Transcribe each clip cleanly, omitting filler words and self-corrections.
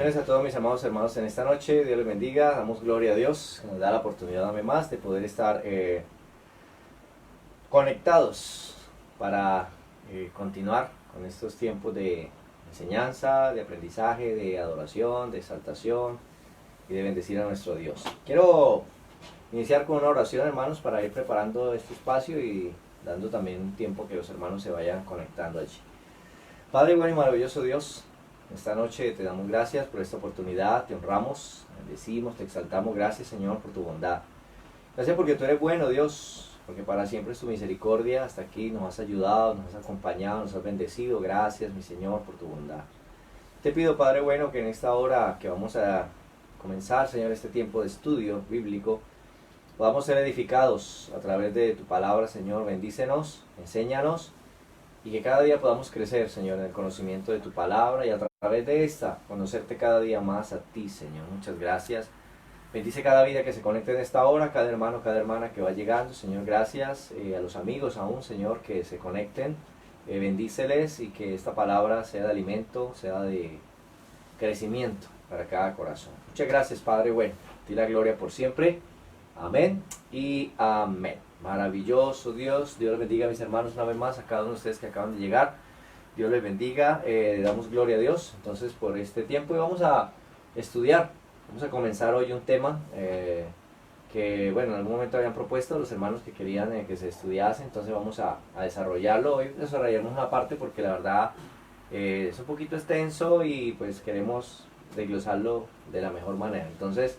Bendiciones a todos mis amados hermanos en esta noche. Dios les bendiga. Damos gloria a Dios que nos da la oportunidad una vez más de poder estar conectados para continuar con estos tiempos de enseñanza, de aprendizaje, de adoración, de exaltación y de bendecir a nuestro Dios. Quiero iniciar con una oración, hermanos, para ir preparando este espacio y dando también tiempo que los hermanos se vayan conectando allí. Padre bueno y maravilloso Dios, esta noche te damos gracias por esta oportunidad, te honramos, bendecimos, te exaltamos. Gracias, Señor, por tu bondad. Gracias porque tú eres bueno, Dios, porque para siempre es tu misericordia. Hasta aquí nos has ayudado, nos has acompañado, nos has bendecido. Gracias, mi Señor, por tu bondad. Te pido, Padre bueno, que en esta hora que vamos a comenzar, Señor, este tiempo de estudio bíblico, podamos ser edificados a través de tu palabra, Señor. Bendícenos, enséñanos, y que cada día podamos crecer, Señor, en el conocimiento de tu palabra y a través de esta, conocerte cada día más a ti, Señor. Muchas gracias. Bendice cada vida que se conecte en esta hora, cada hermano, cada hermana que va llegando, Señor. Gracias a los amigos aún, Señor, que se conecten. Bendíceles y que esta palabra sea de alimento, sea de crecimiento para cada corazón. Muchas gracias, Padre bueno. A ti la gloria por siempre. Amén y amén. Maravilloso Dios. Dios les bendiga a mis hermanos una vez más, a cada uno de ustedes que acaban de llegar. Dios les bendiga. Le damos gloria a Dios entonces por este tiempo y vamos a estudiar. Vamos a comenzar hoy un tema que, bueno, en algún momento habían propuesto los hermanos que querían que se estudiase. Entonces vamos a desarrollarlo. Hoy desarrollaremos una parte porque la verdad es un poquito extenso y pues queremos desglosarlo de la mejor manera. Entonces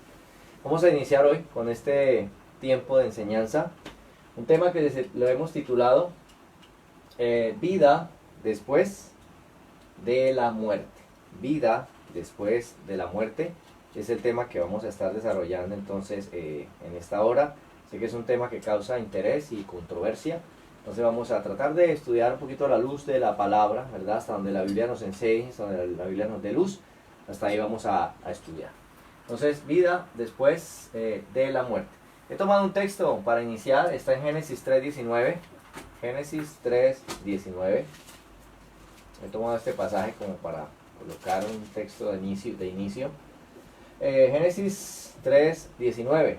vamos a iniciar hoy con este tiempo de enseñanza. Un tema que lo hemos titulado Vida después de la muerte. Vida después de la muerte es el tema que vamos a estar desarrollando entonces en esta hora. Sé que es un tema que causa interés y controversia. Entonces vamos a tratar de estudiar un poquito a la luz de la palabra, ¿verdad? Hasta donde la Biblia nos enseñe, hasta donde la Biblia nos dé luz. Hasta ahí vamos a estudiar. Entonces, vida después de la muerte. He tomado un texto para iniciar, está en Génesis 3:19. Génesis 3:19. He tomado este pasaje como para colocar un texto de inicio. Génesis 3:19.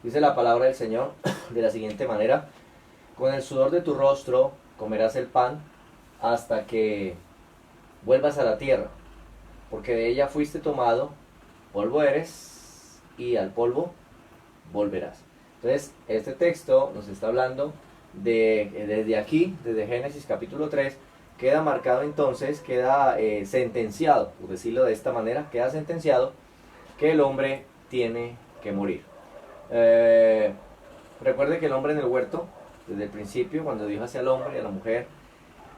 Dice la palabra del Señor de la siguiente manera: con el sudor de tu rostro comerás el pan hasta que vuelvas a la tierra, porque de ella fuiste tomado, polvo eres y al polvo volverás. Entonces este texto nos está hablando desde aquí, desde Génesis capítulo 3, queda marcado entonces, queda sentenciado, por decirlo de esta manera, queda sentenciado que el hombre tiene que morir. Recuerde que el hombre en el huerto, desde el principio, cuando Dios hacía al hombre y a la mujer,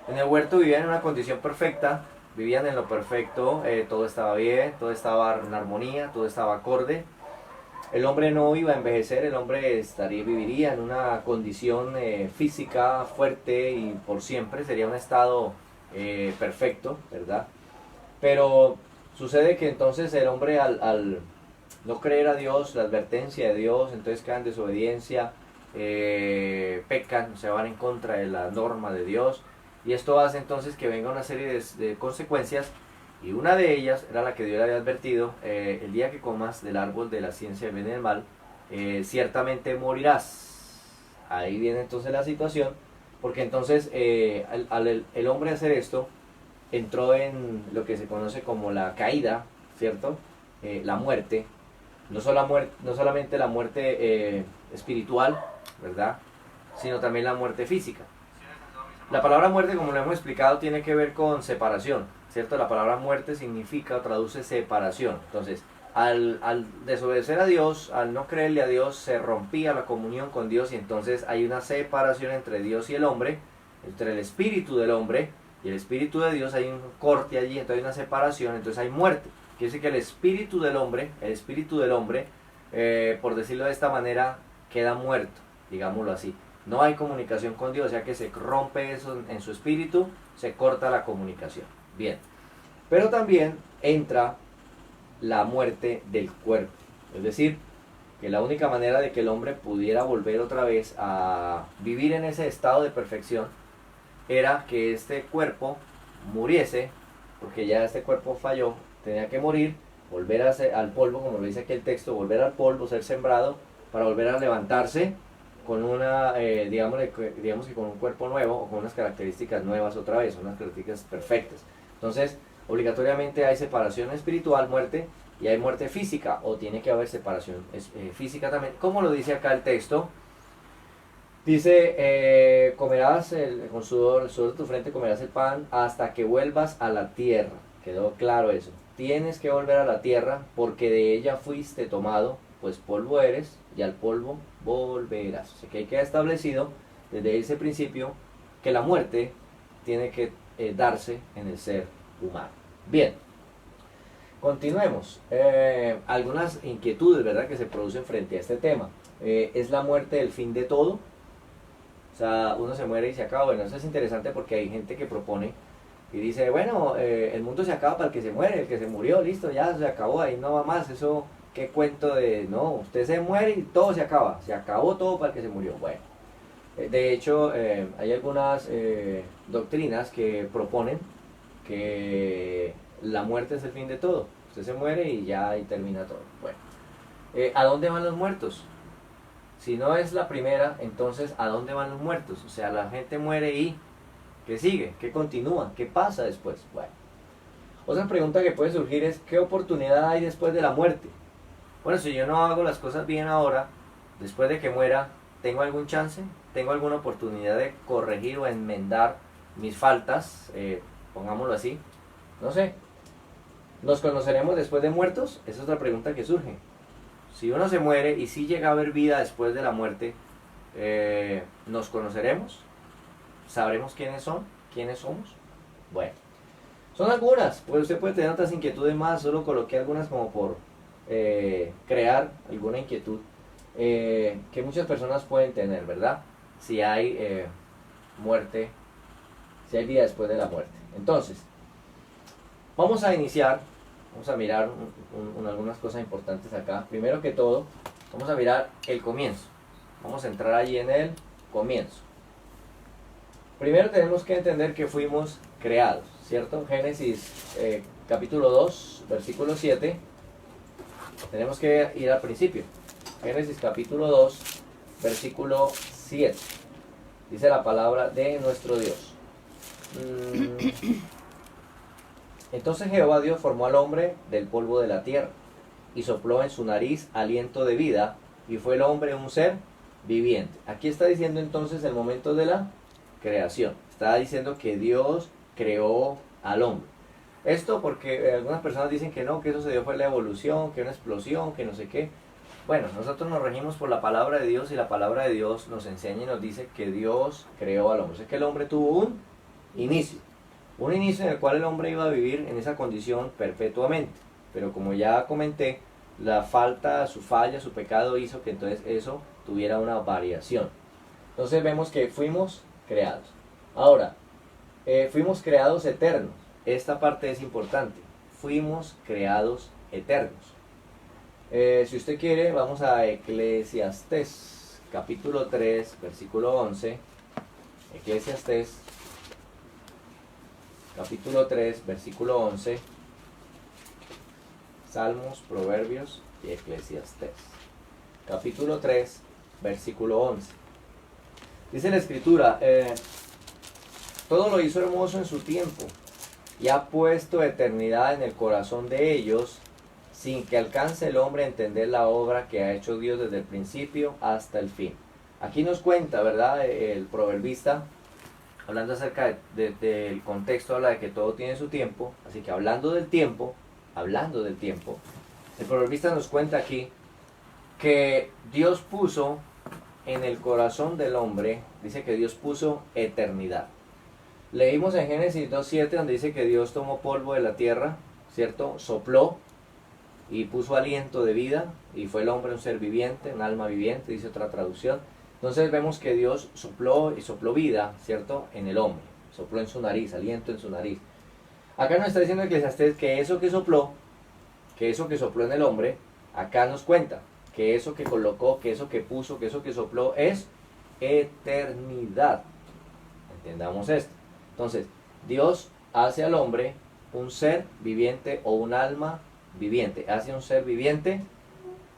en el huerto vivían en una condición perfecta, vivían en lo perfecto, todo estaba bien, todo estaba en armonía, todo estaba acorde. El hombre no iba a envejecer, el hombre viviría en una condición física fuerte y por siempre, sería un estado perfecto, ¿verdad? Pero sucede que entonces el hombre al no creer a Dios, la advertencia de Dios, entonces caen en desobediencia, pecan, se van en contra de la norma de Dios, y esto hace entonces que venga una serie de consecuencias. Y una de ellas era la que Dios le había advertido: el día que comas del árbol de la ciencia del bien y del mal, ciertamente morirás. Ahí viene entonces la situación, porque entonces el hombre hacer esto, entró en lo que se conoce como la caída, ¿cierto? La muerte, no solamente la muerte espiritual, ¿verdad? Sino también la muerte física. La palabra muerte, como lo hemos explicado, tiene que ver con separación, ¿cierto? La palabra muerte significa o traduce separación. Entonces, al desobedecer a Dios, al no creerle a Dios, se rompía la comunión con Dios y entonces hay una separación entre Dios y el hombre, entre el espíritu del hombre y el espíritu de Dios. Hay un corte allí, entonces hay una separación, entonces hay muerte. Quiere decir que el espíritu del hombre, por decirlo de esta manera, queda muerto, digámoslo así. No hay comunicación con Dios, o sea que se rompe eso en su espíritu, se corta la comunicación. Bien, pero también entra la muerte del cuerpo. Es decir, que la única manera de que el hombre pudiera volver otra vez a vivir en ese estado de perfección era que este cuerpo muriese, porque ya este cuerpo falló, tenía que morir, volver al polvo, como lo dice aquí el texto, volver al polvo, ser sembrado, para volver a levantarse con una, digamos que con un cuerpo nuevo o con unas características nuevas otra vez, unas características perfectas. Entonces, obligatoriamente hay separación espiritual, muerte, y hay muerte física, o tiene que haber separación física también, como lo dice acá el texto. Dice, comerás con el sudor de tu frente comerás el pan hasta que vuelvas a la tierra. Quedó claro eso. Tienes que volver a la tierra porque de ella fuiste tomado, pues polvo eres y al polvo volverás. O sea que ahí queda establecido desde ese principio que la muerte tiene que darse en el ser humano. Bien, continuemos. Algunas inquietudes, ¿verdad?, que se producen frente a este tema. ¿Es la muerte el fin de todo? O sea, uno se muere y se acaba. Bueno, eso es interesante porque hay gente que propone y dice, bueno, el mundo se acaba para el que se muere, el que se murió, listo, ya se acabó, ahí no va más. Eso, qué cuento de, no, usted se muere y todo se acaba, se acabó todo para el que se murió. Bueno, de hecho, hay algunas doctrinas que proponen que la muerte es el fin de todo. Usted se muere y ya ahí termina todo. Bueno, ¿a dónde van los muertos? Si no es la primera, entonces ¿a dónde van los muertos? O sea, la gente muere y ¿qué sigue? ¿Qué continúa? ¿Qué pasa después? Bueno, otra pregunta que puede surgir es ¿qué oportunidad hay después de la muerte? Bueno, si yo no hago las cosas bien ahora, después de que muera, ¿tengo algún chance? ¿Tengo alguna oportunidad de corregir o enmendar mis faltas? Pongámoslo así. No sé. ¿Nos conoceremos después de muertos? Esa es otra pregunta que surge. Si uno se muere y si llega a haber vida después de la muerte, ¿nos conoceremos? ¿Sabremos quiénes son? ¿Quiénes somos? Bueno, son algunas. Pues usted puede tener otras inquietudes más, solo coloqué algunas como por crear alguna inquietud que muchas personas pueden tener, ¿verdad? Si hay muerte, si hay vida después de la muerte. Entonces, vamos a iniciar. Vamos a mirar algunas cosas importantes acá. Primero que todo, vamos a mirar el comienzo. Vamos a entrar allí en el comienzo. Primero tenemos que entender que fuimos creados, ¿cierto? Génesis capítulo 2, versículo 7. Tenemos que ir al principio. Génesis capítulo 2, versículo 7. Dice la palabra de nuestro Dios. Entonces Jehová Dios formó al hombre del polvo de la tierra y sopló en su nariz aliento de vida y fue el hombre un ser viviente. Aquí está diciendo entonces el momento de la creación. Está diciendo que Dios creó al hombre. Esto porque algunas personas dicen que no, que eso se dio fue la evolución, que una explosión, que no sé qué. Bueno, nosotros nos regimos por la palabra de Dios y la palabra de Dios nos enseña y nos dice que Dios creó al hombre. O sea que el hombre tuvo un inicio. Un inicio en el cual el hombre iba a vivir en esa condición perpetuamente. Pero como ya comenté, la falta, su falla, su pecado hizo que entonces eso tuviera una variación. Entonces vemos que fuimos creados. Ahora, fuimos creados eternos. Esta parte es importante. Fuimos creados eternos. Si usted quiere, vamos a Eclesiastés, capítulo 3, versículo 11. Eclesiastés capítulo 3, versículo 11, Salmos, Proverbios y Eclesiastés. Capítulo 3, versículo 11. Dice la Escritura, todo lo hizo hermoso en su tiempo y ha puesto eternidad en el corazón de ellos, sin que alcance el hombre a entender la obra que ha hecho Dios desde el principio hasta el fin. Aquí nos cuenta, ¿verdad?, el proverbista, hablando acerca del contexto, habla de que todo tiene su tiempo, así que hablando del tiempo, el proverbista nos cuenta aquí que Dios puso en el corazón del hombre, dice que Dios puso eternidad. Leímos en Génesis 2.7 donde dice que Dios tomó polvo de la tierra, ¿cierto? Sopló y puso aliento de vida y fue el hombre un ser viviente, un alma viviente, dice otra traducción. Entonces vemos que Dios sopló y sopló vida, ¿cierto?, en el hombre. Sopló en su nariz, aliento en su nariz. Acá nos está diciendo Eclesiastés que eso que sopló en el hombre, acá nos cuenta que eso que colocó, que eso que puso, que eso que sopló es eternidad. Entendamos esto. Entonces, Dios hace al hombre un ser viviente o un alma viviente, hace un ser viviente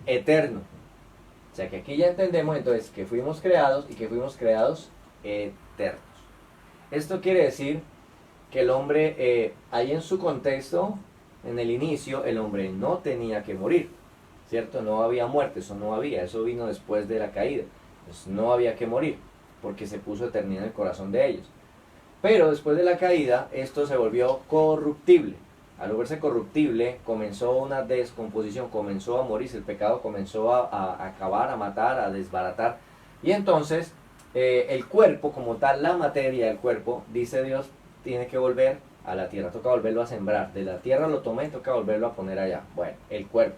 eterno. O sea que aquí ya entendemos entonces que fuimos creados y que fuimos creados eternos. Esto quiere decir que el hombre, ahí en su contexto, en el inicio, el hombre no tenía que morir, ¿cierto? No había muerte, eso vino después de la caída. Pues no había que morir, porque se puso eternidad en el corazón de ellos. Pero después de la caída, esto se volvió corruptible. Al volverse corruptible, comenzó una descomposición, comenzó a morirse, el pecado comenzó a acabar, a matar, a desbaratar. Y entonces, el cuerpo como tal, la materia del cuerpo, dice Dios, tiene que volver a la tierra, toca volverlo a sembrar. De la tierra lo tomé, toca volverlo a poner allá. Bueno, el cuerpo.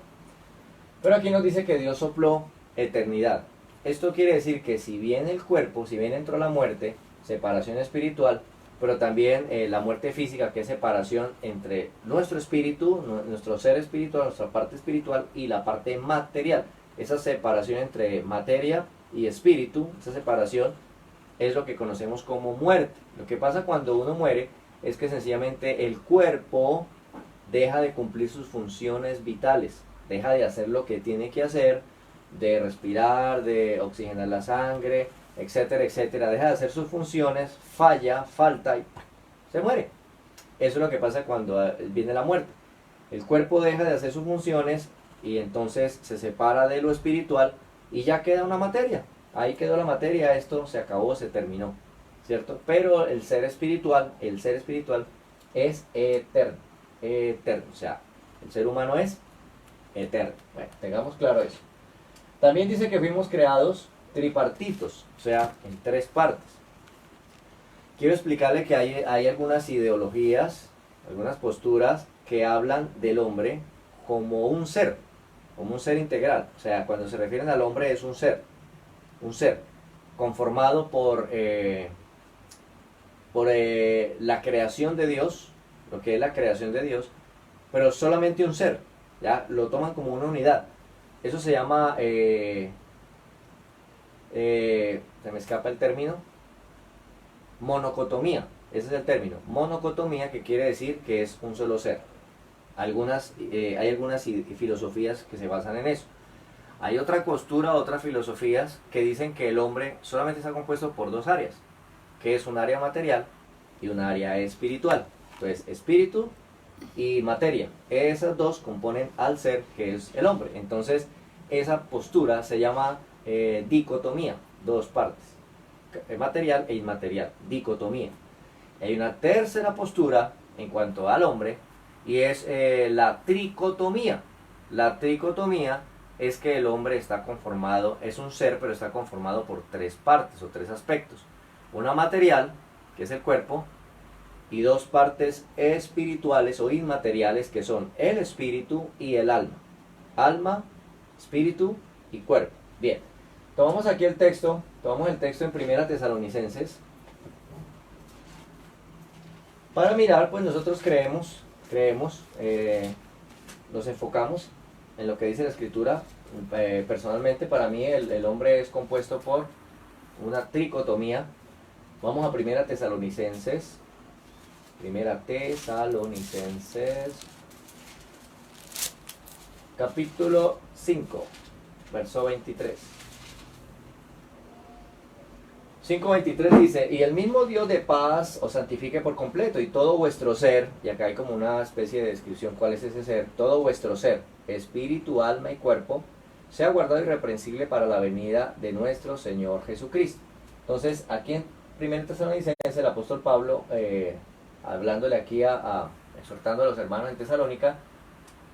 Pero aquí nos dice que Dios sopló eternidad. Esto quiere decir que si bien el cuerpo, si bien entró la muerte, separación espiritual, pero también la muerte física, que es separación entre nuestro espíritu, nuestro ser espiritual, nuestra parte espiritual y la parte material. Esa separación entre materia y espíritu, esa separación es lo que conocemos como muerte. Lo que pasa cuando uno muere es que sencillamente el cuerpo deja de cumplir sus funciones vitales, deja de hacer lo que tiene que hacer, de respirar, de oxigenar la sangre, etcétera, etcétera, deja de hacer sus funciones, falla, falta y se muere. Eso es lo que pasa cuando viene la muerte. El cuerpo deja de hacer sus funciones y entonces se separa de lo espiritual y ya queda una materia. Ahí quedó la materia, esto se acabó, se terminó, ¿cierto? Pero el ser espiritual es eterno, eterno. O sea, el ser humano es eterno. Bueno, tengamos claro eso. También dice que fuimos creados tripartitos, o sea, en tres partes. Quiero explicarle que hay algunas ideologías, algunas posturas que hablan del hombre como un ser integral. O sea, cuando se refieren al hombre es un ser conformado por la creación de Dios, lo que es la creación de Dios, pero solamente un ser, ya lo toman como una unidad. Eso se llama, se me escapa el término, monocotomía. Ese es el término, monocotomía, que quiere decir que es un solo ser. Hay algunas filosofías que se basan en eso. Hay otra postura, otras filosofías que dicen que el hombre solamente está compuesto por dos áreas, que es un área material y un área espiritual. Entonces, espíritu y materia, esas dos componen al ser que es el hombre. Entonces esa postura se llama dicotomía, dos partes, material e inmaterial, dicotomía. Hay una tercera postura en cuanto al hombre y es la tricotomía. La tricotomía es que el hombre está conformado, es un ser, pero está conformado por tres partes o tres aspectos: una material, que es el cuerpo, y dos partes espirituales o inmateriales, que son el espíritu y el alma. Alma, espíritu y cuerpo. Bien, tomamos aquí el texto, en Primera Tesalonicenses. Para mirar, pues nosotros creemos, nos enfocamos en lo que dice la Escritura. Personalmente, para mí el hombre es compuesto por una tricotomía. Vamos a Primera Tesalonicenses, capítulo 5, verso 23. 5:23 dice: y el mismo Dios de paz os santifique por completo, y todo vuestro ser, y acá hay como una especie de descripción cuál es ese ser, todo vuestro ser, espíritu, alma y cuerpo, sea guardado irreprensible para la venida de nuestro Señor Jesucristo. Entonces, aquí en 1 Tesalonicenses, el apóstol Pablo, hablándole aquí exhortando a los hermanos en Tesalónica,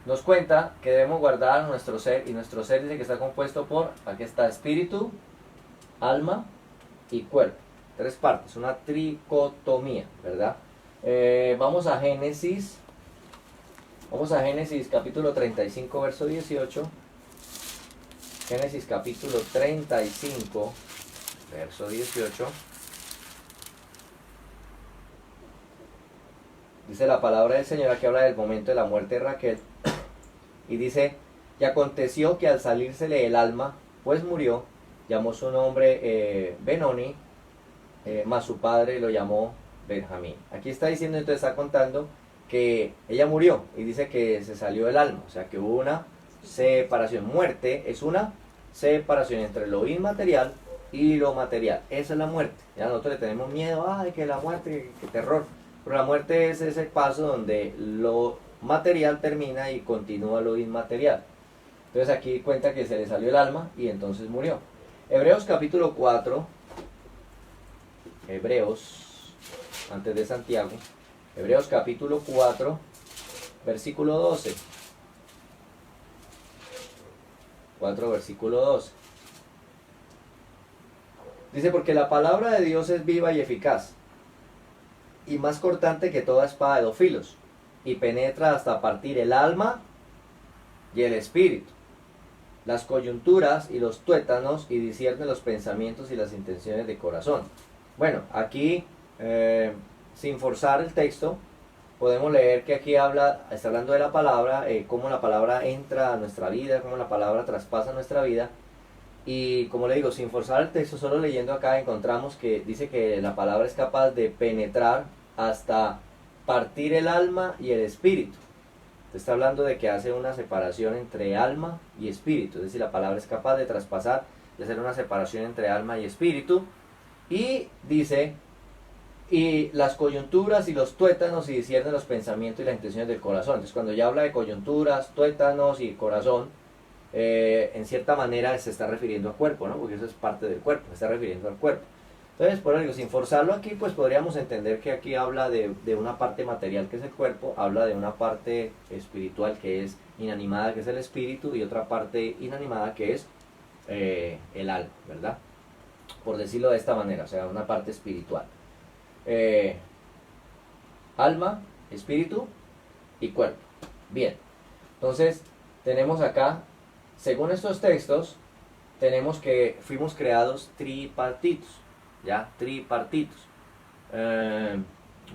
nos cuenta que debemos guardar nuestro ser, y nuestro ser dice que está compuesto por, aquí está, espíritu, alma y cuerpo. Tres partes, una tricotomía, ¿verdad? Vamos a Génesis capítulo 35, verso 18. Génesis capítulo 35, verso 18. Dice la palabra del Señor, aquí habla del momento de la muerte de Raquel, y dice: y aconteció que al salírsele el alma, pues murió, llamó su nombre Benoni, mas su padre lo llamó Benjamín. Aquí está diciendo, entonces está contando que ella murió y dice que se salió el alma, o sea que hubo una separación. Muerte es una separación entre lo inmaterial y lo material. Esa es la muerte. Ya nosotros le tenemos miedo, ay, que la muerte, que terror. Pero la muerte es ese paso donde lo material termina y continúa lo inmaterial. Entonces aquí cuenta que se le salió el alma y entonces murió. Hebreos capítulo 4, Hebreos, antes de Santiago, Hebreos capítulo 4, versículo 12. 4, versículo 12. Dice, porque la palabra de Dios es viva y eficaz, y más cortante que toda espada de dos filos, y penetra hasta partir el alma y el espíritu, las coyunturas y los tuétanos, y discierne los pensamientos y las intenciones de corazón. Bueno, aquí, sin forzar el texto, podemos leer que aquí está hablando de la palabra, cómo la palabra entra a nuestra vida, cómo la palabra traspasa nuestra vida. Y como le digo, sin forzar el texto, solo leyendo acá encontramos que dice que la palabra es capaz de penetrar hasta partir el alma y el espíritu. Está hablando de que hace una separación entre alma y espíritu, es decir, la palabra es capaz de traspasar, de hacer una separación entre alma y espíritu. Y dice, y las coyunturas y los tuétanos, y discierne los pensamientos y las intenciones del corazón. Entonces cuando ya habla de coyunturas, tuétanos y corazón, en cierta manera se está refiriendo al cuerpo, ¿no? Porque eso es parte del cuerpo, se está refiriendo al cuerpo. Entonces, por algo, sin forzarlo aquí, pues podríamos entender que aquí habla de una parte material que es el cuerpo, habla de una parte espiritual que es inanimada, que es el espíritu, y otra parte inanimada que es el alma, ¿verdad? Por decirlo de esta manera, o sea, una parte espiritual. Alma, espíritu y cuerpo. Bien, entonces tenemos acá, según estos textos, tenemos que fuimos creados tripartitos, ¿ya? Tripartitos.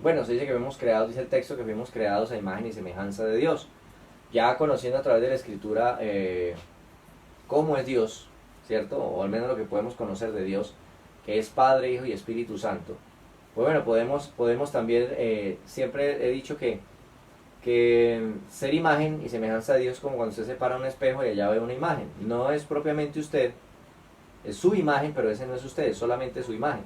Bueno, se dice que fuimos creados, dice el texto, que fuimos creados a imagen y semejanza de Dios. Ya conociendo a través de la Escritura cómo es Dios, ¿cierto? O al menos lo que podemos conocer de Dios, que es Padre, Hijo y Espíritu Santo. Pues bueno, podemos también, siempre he dicho que ser imagen y semejanza de Dios como cuando usted se para un espejo y allá ve una imagen. No es propiamente usted, es su imagen, pero ese no es usted, es solamente su imagen.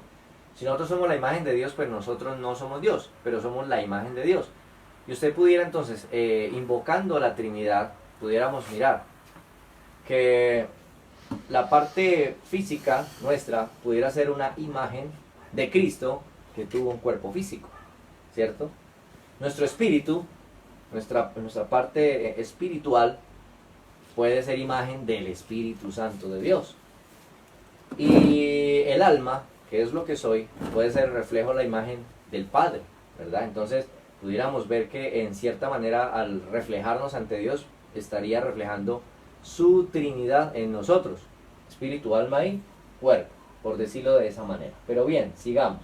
Si nosotros somos la imagen de Dios, pues nosotros no somos Dios, pero somos la imagen de Dios. Y usted pudiera entonces, invocando a la Trinidad, pudiéramos mirar que la parte física nuestra pudiera ser una imagen de Cristo que tuvo un cuerpo físico, ¿cierto? Nuestro espíritu, nuestra parte espiritual puede ser imagen del Espíritu Santo de Dios. Y el alma, que es lo que soy, puede ser reflejo de la imagen del Padre, ¿verdad? Entonces pudiéramos ver que en cierta manera al reflejarnos ante Dios estaría reflejando su Trinidad en nosotros, espíritu, alma y cuerpo, por decirlo de esa manera. Pero bien, sigamos.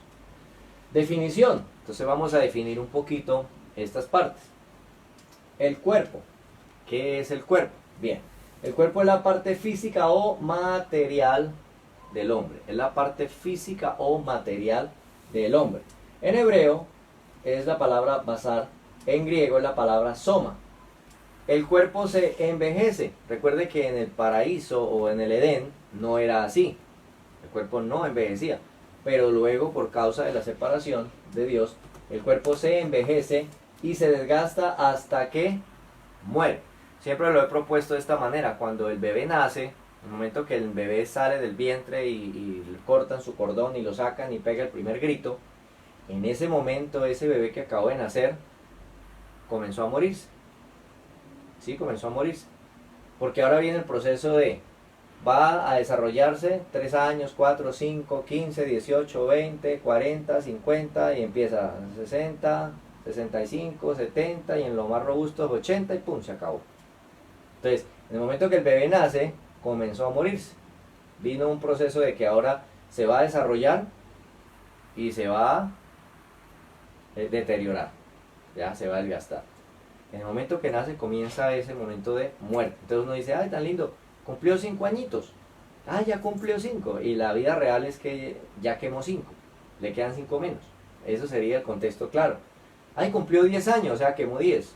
Definición. Entonces vamos a definir un poquito estas partes. El cuerpo. ¿Qué es el cuerpo? Bien, el cuerpo es la parte física o material del hombre. Es la parte física o material del hombre. En hebreo es la palabra basar, en griego es la palabra soma. El cuerpo se envejece. Recuerde que en el paraíso o en el Edén no era así. El cuerpo no envejecía. Pero luego, por causa de la separación de Dios, el cuerpo se envejece y se desgasta hasta que muere. Siempre lo he propuesto de esta manera. Cuando el bebé nace, en el momento que el bebé sale del vientre y cortan su cordón y lo sacan y pega el primer grito, en ese momento ese bebé que acabó de nacer comenzó a morirse. Sí, comenzó a morirse. Porque ahora viene el proceso de, va a desarrollarse 3 años, 4, 5, 15, 18, 20, 40, 50 y empieza 60, 65, 70 y en lo más robusto 80 y pum, se acabó. Entonces, en el momento que el bebé nace, comenzó a morirse. Vino un proceso de que ahora se va a desarrollar y se va a deteriorar, ya se va a desgastar. En el momento que nace comienza ese momento de muerte. Entonces uno dice, ay, tan lindo, cumplió 5 añitos. Ah, ya cumplió 5. Y la vida real es que ya quemó 5. Le quedan 5 menos. Eso sería el contexto claro. Ay, cumplió 10 años, o sea, quemó 10.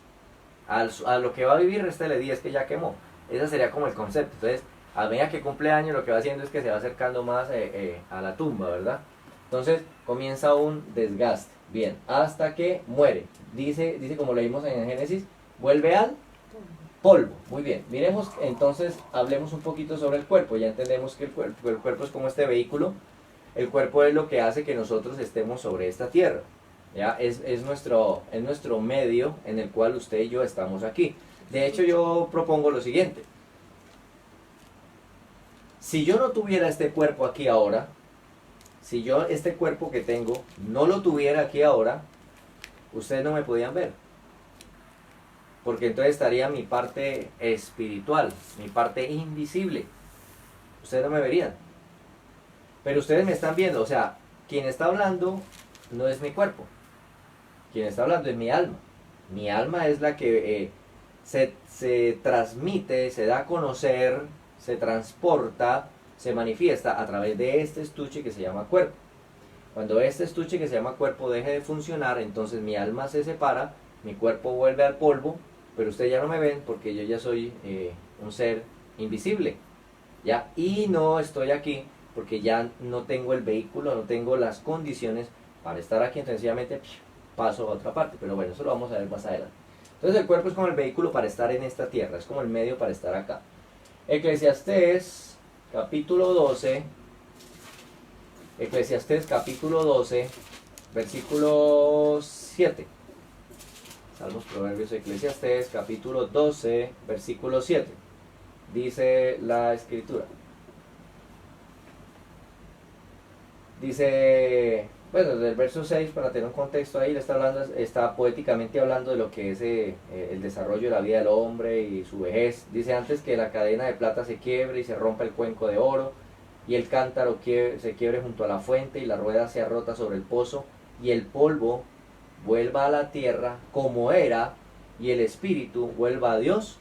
A lo que va a vivir, réstale 10 que ya quemó. Ese sería como el concepto. Entonces, a medida que cumple años, lo que va haciendo es que se va acercando más a la tumba, ¿verdad? Entonces, comienza un desgaste. Bien, hasta que muere. Dice como leímos en Génesis, vuelve al polvo. Muy bien, miremos entonces, hablemos un poquito sobre el cuerpo. Ya entendemos que el cuerpo es como este vehículo. El cuerpo es lo que hace que nosotros estemos sobre esta tierra. ¿Ya? Es nuestro medio en el cual usted y yo estamos aquí. De hecho, yo propongo lo siguiente. Si yo no tuviera este cuerpo aquí ahora, si yo este cuerpo que tengo no lo tuviera aquí ahora, ustedes no me podían ver. Porque entonces estaría mi parte espiritual, mi parte invisible. Ustedes no me verían. Pero ustedes me están viendo. O sea, quien está hablando no es mi cuerpo. Quien está hablando es mi alma. Mi alma es la que se transmite, se da a conocer, se transporta, se manifiesta a través de este estuche que se llama cuerpo. Cuando este estuche que se llama cuerpo deje de funcionar, entonces mi alma se separa, mi cuerpo vuelve al polvo, pero ustedes ya no me ven porque yo ya soy un ser invisible. ¿Ya? Y no estoy aquí porque ya no tengo el vehículo, no tengo las condiciones para estar aquí, entonces sencillamente paso a otra parte, pero bueno, eso lo vamos a ver más adelante. Entonces el cuerpo es como el vehículo para estar en esta tierra, es como el medio para estar acá. Eclesiastés capítulo 12, versículo 7. Salmos, Proverbios, Eclesiastés capítulo 12, versículo 7. Dice la escritura. Dice, bueno, desde el verso 6, para tener un contexto ahí, está poéticamente hablando de lo que es el desarrollo de la vida del hombre y su vejez. Dice, antes que la cadena de plata se quiebre y se rompa el cuenco de oro, y el cántaro se quiebre junto a la fuente, y la rueda sea rota sobre el pozo, y el polvo vuelva a la tierra como era, y el espíritu vuelva a Dios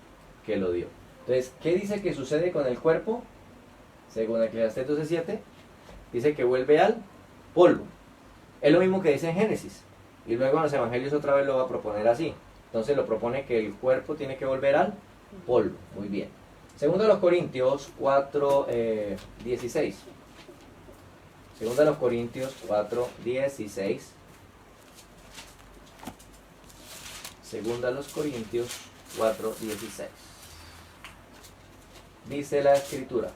que lo dio. Entonces, ¿qué dice que sucede con el cuerpo? Según Eclesiastés 12:7, dice que vuelve al polvo. Es lo mismo que dice en Génesis. Y luego en los evangelios otra vez lo va a proponer así. Entonces lo propone que el cuerpo tiene que volver al polvo. Muy bien. Segundo de los Corintios 4:16. Segundo de los Corintios 4:16. Segunda de los Corintios 4:16. Dice la escritura: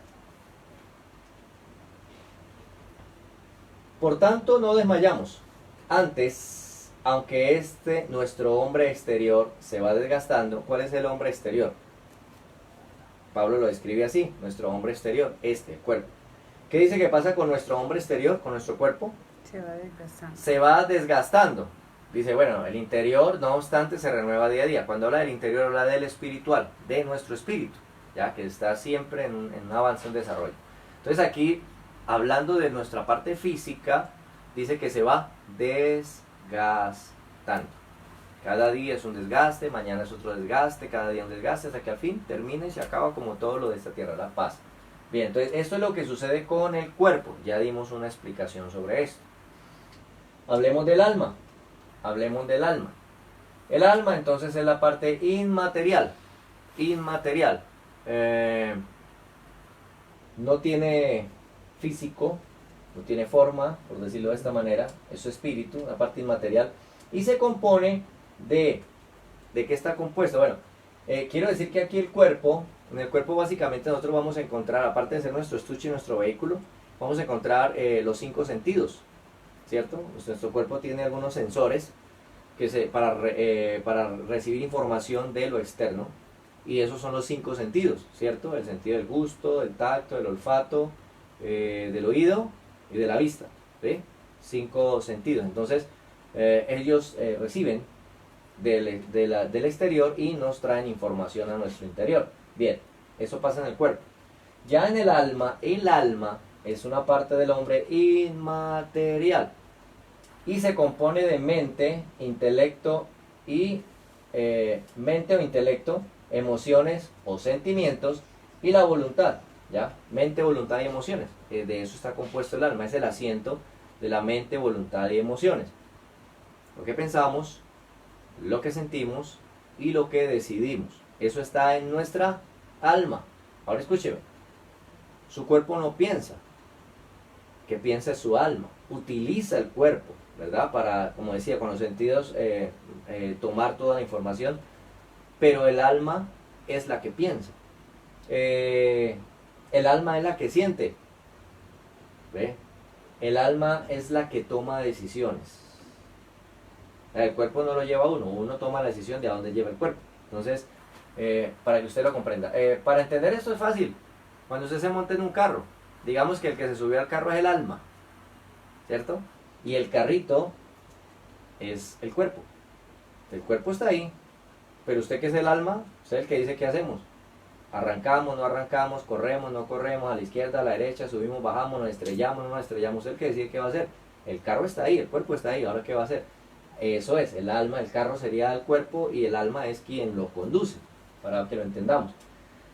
por tanto no desmayamos. Antes, aunque nuestro hombre exterior se va desgastando. ¿Cuál es el hombre exterior? Pablo lo describe así: nuestro hombre exterior, el cuerpo. ¿Qué dice que pasa con nuestro hombre exterior, con nuestro cuerpo? Se va desgastando. Se va desgastando. Dice, bueno, el interior, no obstante, se renueva día a día. Cuando habla del interior, habla del espiritual, de nuestro espíritu, ya que está siempre en un avance, en desarrollo. Entonces aquí, hablando de nuestra parte física, dice que se va desgastando. Cada día es un desgaste, mañana es otro desgaste, cada día un desgaste, hasta que al fin termina y se acaba como todo lo de esta tierra, la paz. Bien, entonces esto es lo que sucede con el cuerpo. Ya dimos una explicación sobre esto. Hablemos del alma. Hablemos del alma. El alma entonces es la parte inmaterial. Inmaterial. No tiene físico, no tiene forma, por decirlo de esta manera. Es su espíritu, la parte inmaterial. Y se compone ¿de qué está compuesto? Bueno, quiero decir que aquí en el cuerpo básicamente nosotros vamos a encontrar, aparte de ser nuestro estuche y nuestro vehículo, vamos a encontrar los 5 sentidos, ¿cierto? Nuestro cuerpo tiene algunos sensores para recibir información de lo externo, y esos son los 5 sentidos, ¿cierto? El sentido del gusto, del tacto, del olfato, del oído y de la vista, ¿sí? 5 sentidos. Entonces, ellos reciben del exterior y nos traen información a nuestro interior. Bien, eso pasa en el cuerpo. Ya en el alma es una parte del hombre inmaterial y se compone de mente, intelecto y mente o intelecto, emociones o sentimientos y la voluntad. ¿Ya? Mente, voluntad y emociones. De eso está compuesto el alma, es el asiento de la mente, voluntad y emociones. Lo que pensamos, lo que sentimos y lo que decidimos. Eso está en nuestra alma. Ahora escúcheme, su cuerpo no piensa, que piensa es su alma. Utiliza el cuerpo, ¿verdad? Para, como decía, con los sentidos tomar toda la información, pero el alma es la que piensa. El alma es la que siente. ¿Ve? El alma es la que toma decisiones. El cuerpo no lo lleva uno toma la decisión de a dónde lleva el cuerpo. Entonces, para que usted lo comprenda. Para entender esto es fácil. Cuando usted se monta en un carro, digamos que el que se subió al carro es el alma, ¿cierto? Y el carrito es el cuerpo. El cuerpo está ahí, pero usted que es el alma, usted es el que dice qué hacemos. Arrancamos, no arrancamos, corremos, no corremos, a la izquierda, a la derecha, subimos, bajamos, nos estrellamos, no nos estrellamos. Usted es el que decide qué va a hacer. El carro está ahí, el cuerpo está ahí, ahora qué va a hacer. Eso es, el alma, el carro sería el cuerpo y el alma es quien lo conduce, para que lo entendamos.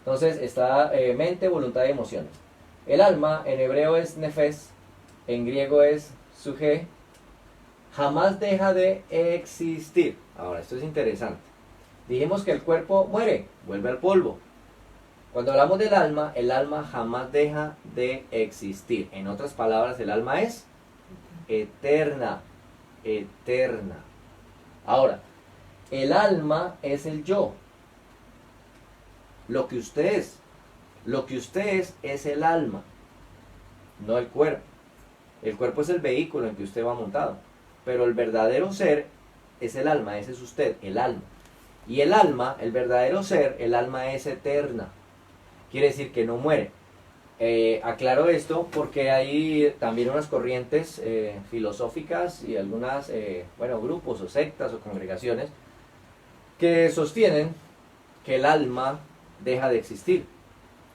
Entonces está mente, voluntad y emociones. El alma en hebreo es nefes, en griego es suje, jamás deja de existir. Ahora, esto es interesante. Dijimos que el cuerpo muere, vuelve al polvo. Cuando hablamos del alma, el alma jamás deja de existir. En otras palabras, el alma es eterna. Eterna. Ahora, el alma es el yo. Lo que usted es el alma, no el cuerpo. El cuerpo es el vehículo en que usted va montado, pero el verdadero ser es el alma, ese es usted, el alma. Y el alma, el verdadero ser, el alma es eterna. Quiere decir que no muere. Aclaro esto porque hay también unas corrientes filosóficas y algunas, grupos o sectas o congregaciones que sostienen que el alma deja de existir,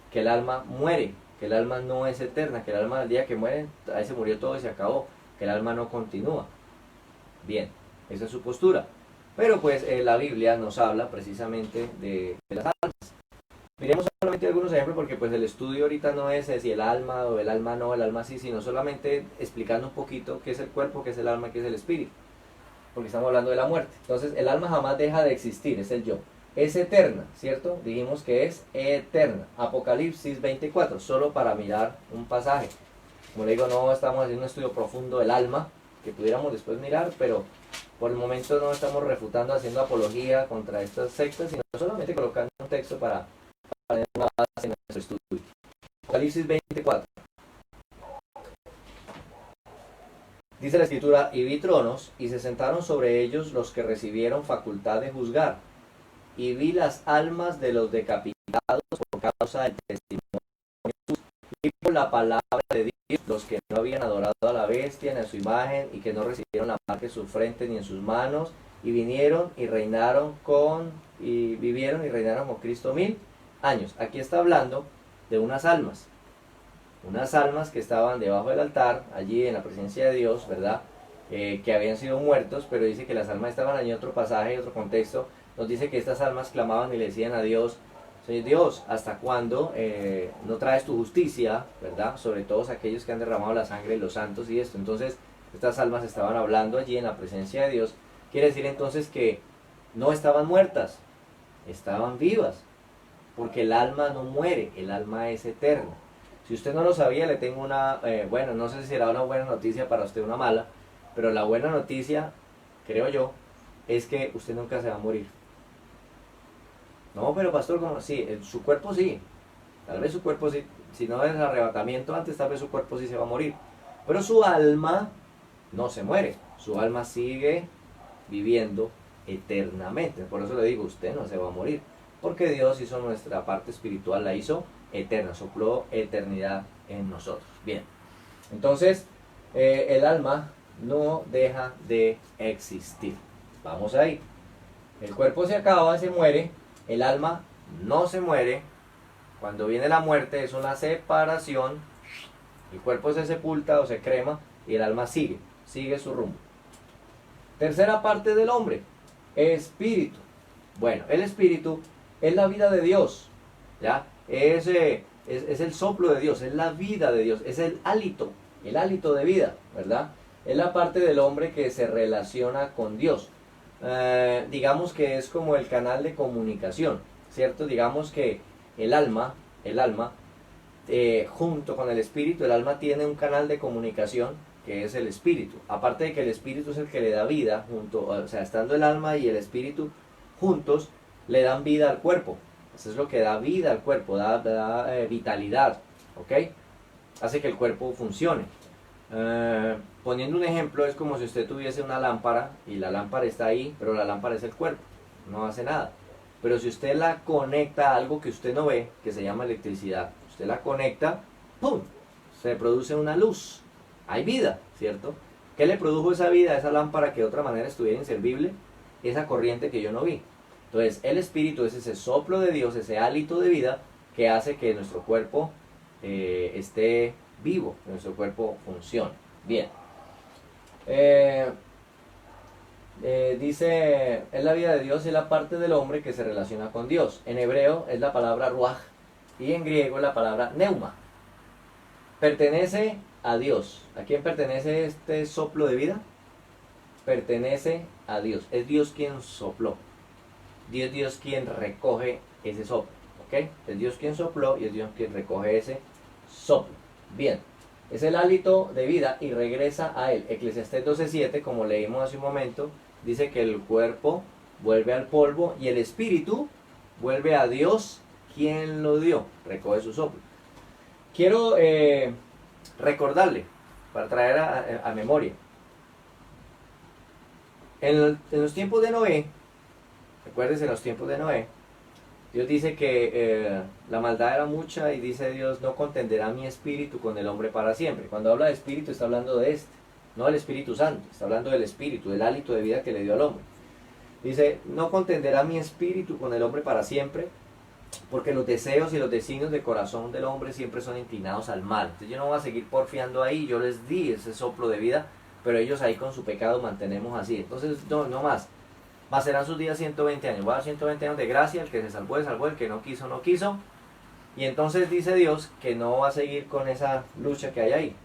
que el alma muere, que el alma no es eterna, que el alma al día que muere, ahí se murió todo y se acabó, que el alma no continúa. Bien, esa es su postura. Pero pues la Biblia nos habla precisamente de las almas. Miremos solamente algunos ejemplos porque pues el estudio ahorita no es si el alma o el alma no, el alma sí, sino solamente explicando un poquito qué es el cuerpo, qué es el alma, qué es el espíritu. Porque estamos hablando de la muerte. Entonces el alma jamás deja de existir, es el yo. Es eterna, ¿cierto? Dijimos que es eterna. Apocalipsis 24, solo para mirar un pasaje. Como le digo, no estamos haciendo un estudio profundo del alma, que pudiéramos después mirar, pero por el momento no estamos refutando, haciendo apología contra estas sectas, sino solamente colocando un texto para tener una base en nuestro estudio. Apocalipsis 24. Dice la escritura, y vi tronos, y se sentaron sobre ellos los que recibieron facultad de juzgar. Y vi las almas de los decapitados por causa del testimonio y por la palabra de Dios, los que no habían adorado a la bestia ni a su imagen, y que no recibieron la marca en su frente ni en sus manos, y vinieron y reinaron vivieron y reinaron con Cristo 1000 años. Aquí está hablando de unas almas que estaban debajo del altar, allí en la presencia de Dios, ¿verdad? Que habían sido muertos, pero dice que las almas estaban allí. Otro pasaje, otro contexto, nos dice que estas almas clamaban y le decían a Dios, Señor Dios, ¿hasta cuándo no traes tu justicia, ¿verdad? Sobre todos aquellos que han derramado la sangre de los santos y esto. Entonces, estas almas estaban hablando allí en la presencia de Dios. Quiere decir entonces que no estaban muertas, estaban vivas, porque el alma no muere, el alma es eterna. Si usted no lo sabía, le tengo una, no sé si será una buena noticia para usted o una mala, pero la buena noticia, creo yo, es que usted nunca se va a morir. No, pero pastor, ¿cómo? Sí, su cuerpo sí, tal vez su cuerpo sí, si no es arrebatamiento antes, tal vez su cuerpo sí se va a morir, pero su alma no se muere, su alma sigue viviendo eternamente. Por eso le digo, usted no se va a morir, porque Dios hizo nuestra parte espiritual, la hizo eterna, sopló eternidad en nosotros. Bien, entonces el alma no deja de existir. Vamos ahí. El cuerpo se acaba, se muere, el alma no se muere. Cuando viene la muerte es una separación, el cuerpo se sepulta o se crema y el alma sigue su rumbo. Tercera parte del hombre, espíritu. Bueno, el espíritu es la vida de Dios, ¿ya? Es el soplo de Dios, es la vida de Dios, es el hálito de vida, ¿verdad? Es la parte del hombre que se relaciona con Dios. digamos que es como el canal de comunicación, ¿cierto? Digamos que el alma, junto con el espíritu, el alma tiene un canal de comunicación que es el espíritu. Aparte de que el espíritu es el que le da vida, o sea, estando el alma y el espíritu juntos, le dan vida al cuerpo. Eso es lo que da vida al cuerpo, da vitalidad, ¿ok? Hace que el cuerpo funcione. Poniendo un ejemplo, es como si usted tuviese una lámpara y la lámpara está ahí, pero la lámpara es el cuerpo, no hace nada. Pero si usted la conecta a algo que usted no ve, que se llama electricidad, usted la conecta, ¡pum!, se produce una luz, hay vida, ¿cierto? ¿Qué le produjo esa vida a esa lámpara que de otra manera estuviera inservible? Esa corriente que yo no vi. Entonces el espíritu es ese soplo de Dios, ese hálito de vida que hace que nuestro cuerpo esté vivo, que nuestro cuerpo funcione. Bien. Dice, es la vida de Dios y la parte del hombre que se relaciona con Dios. En hebreo es la palabra ruach y en griego es la palabra neuma. Pertenece a Dios. ¿A quién pertenece este soplo de vida? Pertenece a Dios. Es Dios quien sopló. Dios quien recoge ese soplo. ¿Ok? Es Dios quien sopló y es Dios quien recoge ese soplo. Bien. Es el hálito de vida y regresa a él. Eclesiastés 12:7, como leímos hace un momento, dice que el cuerpo vuelve al polvo y el espíritu vuelve a Dios quien lo dio. Recoge su soplo. Quiero recordarle, para traer a memoria, en los tiempos de Noé, recuérdense, en los tiempos de Noé, Dios dice que la maldad era mucha y dice Dios, no contenderá mi espíritu con el hombre para siempre. Cuando habla de espíritu está hablando de este, no del Espíritu Santo, está hablando del espíritu, del hálito de vida que le dio al hombre. Dice, no contenderá mi espíritu con el hombre para siempre, porque los deseos y los designios del corazón del hombre siempre son inclinados al mal. Entonces yo no voy a seguir porfiando ahí, yo les di ese soplo de vida, pero ellos ahí con su pecado mantenemos así. Entonces no más. Más serán sus días 120 años. Voy a dar 120 años de gracia, el que se salvó, el que no quiso, no quiso. Y entonces dice Dios que no va a seguir con esa lucha que hay ahí.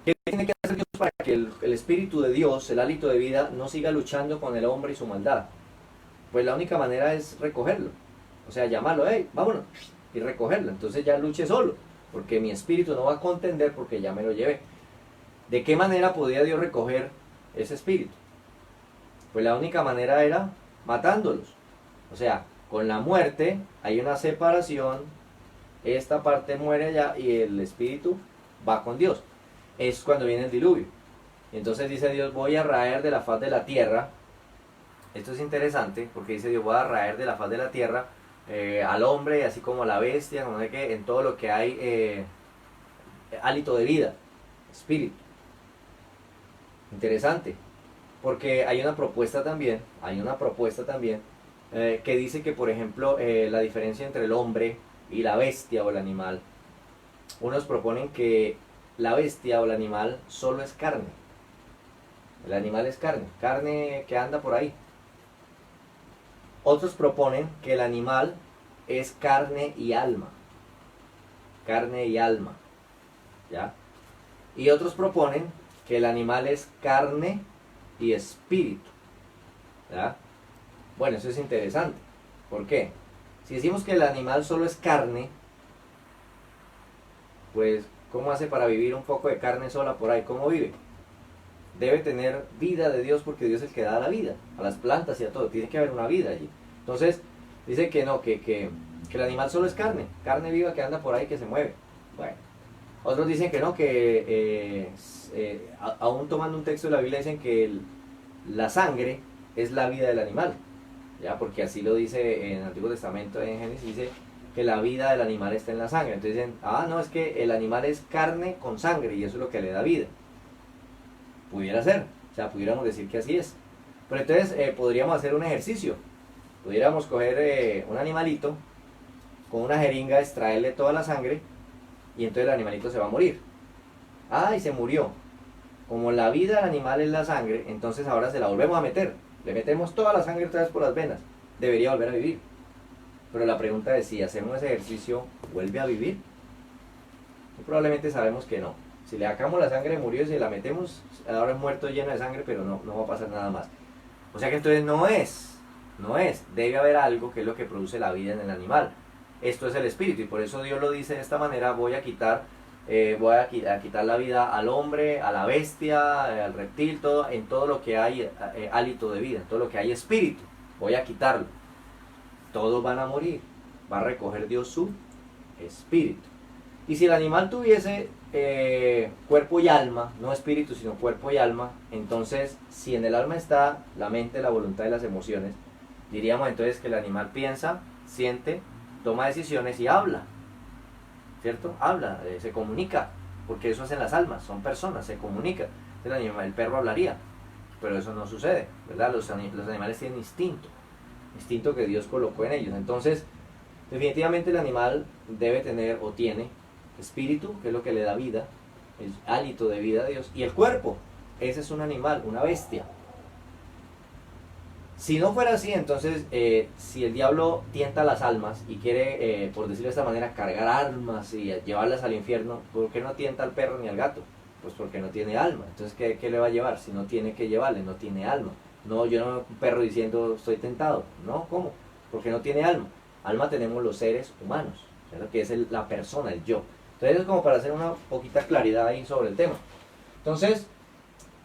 ¿Qué tiene que hacer Dios para que el Espíritu de Dios, el hálito de vida, no siga luchando con el hombre y su maldad? Pues la única manera es recogerlo. O sea, llamarlo, hey, vámonos, y recogerlo. Entonces ya luche solo, porque mi espíritu no va a contender porque ya me lo llevé. ¿De qué manera podía Dios recoger ese espíritu? Pues la única manera era matándolos. O sea, con la muerte hay una separación, esta parte muere allá y el espíritu va con Dios. Es cuando viene el diluvio. Y entonces dice Dios, voy a raer de la faz de la tierra. Esto es interesante porque dice Dios, voy a raer de la faz de la tierra al hombre, así como a la bestia, no sé qué, en todo lo que hay hálito de vida, espíritu. Interesante. Porque hay una propuesta también, que dice que, por ejemplo, la diferencia entre el hombre y la bestia o el animal, unos proponen que la bestia o el animal solo es carne. El animal es carne, carne que anda por ahí. Otros proponen que el animal es carne y alma, ¿ya? Y otros proponen que el animal es carne y espíritu, ¿ya? Bueno, eso es interesante. ¿Por qué? Si decimos que el animal solo es carne, pues ¿cómo hace para vivir un poco de carne sola por ahí? ¿Cómo vive? Debe tener vida de Dios porque Dios es el que da la vida a las plantas y a todo. Tiene que haber una vida allí. Entonces dice que no, que el animal solo es carne viva que anda por ahí, que se mueve. Bueno, otros dicen que no, que aún tomando un texto de la Biblia dicen que la sangre es la vida del animal, ¿ya? Porque así lo dice en el Antiguo Testamento, en Génesis, dice que la vida del animal está en la sangre. Entonces dicen, no, es que el animal es carne con sangre y eso es lo que le da vida. Pudiera ser, o sea, pudiéramos decir que así es. Pero entonces podríamos hacer un ejercicio. Pudiéramos coger un animalito, con una jeringa extraerle toda la sangre y entonces el animalito se va a morir. Y se murió. Como la vida del animal es la sangre, entonces ahora se la volvemos a meter. Le metemos toda la sangre otra vez por las venas. Debería volver a vivir. Pero la pregunta es, si hacemos ese ejercicio, ¿vuelve a vivir? Probablemente sabemos que no. Si le sacamos la sangre, murió, y si la metemos, ahora es muerto lleno de sangre, pero no va a pasar nada más. O sea que entonces no es, debe haber algo que es lo que produce la vida en el animal. Esto es el espíritu, y por eso Dios lo dice de esta manera: voy a quitar la vida al hombre, a la bestia, al reptil, en todo lo que hay hálito de vida, en todo lo que hay espíritu, voy a quitarlo. Todos van a morir, va a recoger Dios su espíritu. Y si el animal tuviese cuerpo y alma, no espíritu sino cuerpo y alma, entonces si en el alma está la mente, la voluntad y las emociones, diríamos entonces que el animal piensa, siente, toma decisiones y habla, ¿cierto? Habla, se comunica, porque eso hacen las almas, son personas, se comunican. El perro hablaría, pero eso no sucede, ¿verdad? Los animales tienen instinto que Dios colocó en ellos. Entonces, definitivamente el animal debe tener o tiene espíritu, que es lo que le da vida, el hálito de vida a Dios, y el cuerpo. Ese es un animal, una bestia. Si no fuera así, entonces, si el diablo tienta a las almas y quiere, por decirlo de esta manera, cargar almas y llevarlas al infierno, ¿por qué no tienta al perro ni al gato? Pues porque no tiene alma. Entonces, ¿qué le va a llevar? Si no tiene que llevarle, no tiene alma. No, yo no veo un perro diciendo estoy tentado. No, ¿cómo? Porque no tiene alma. Alma tenemos los seres humanos, ¿cierto? Que es la persona, el yo. Entonces, es como para hacer una poquita claridad ahí sobre el tema. Entonces,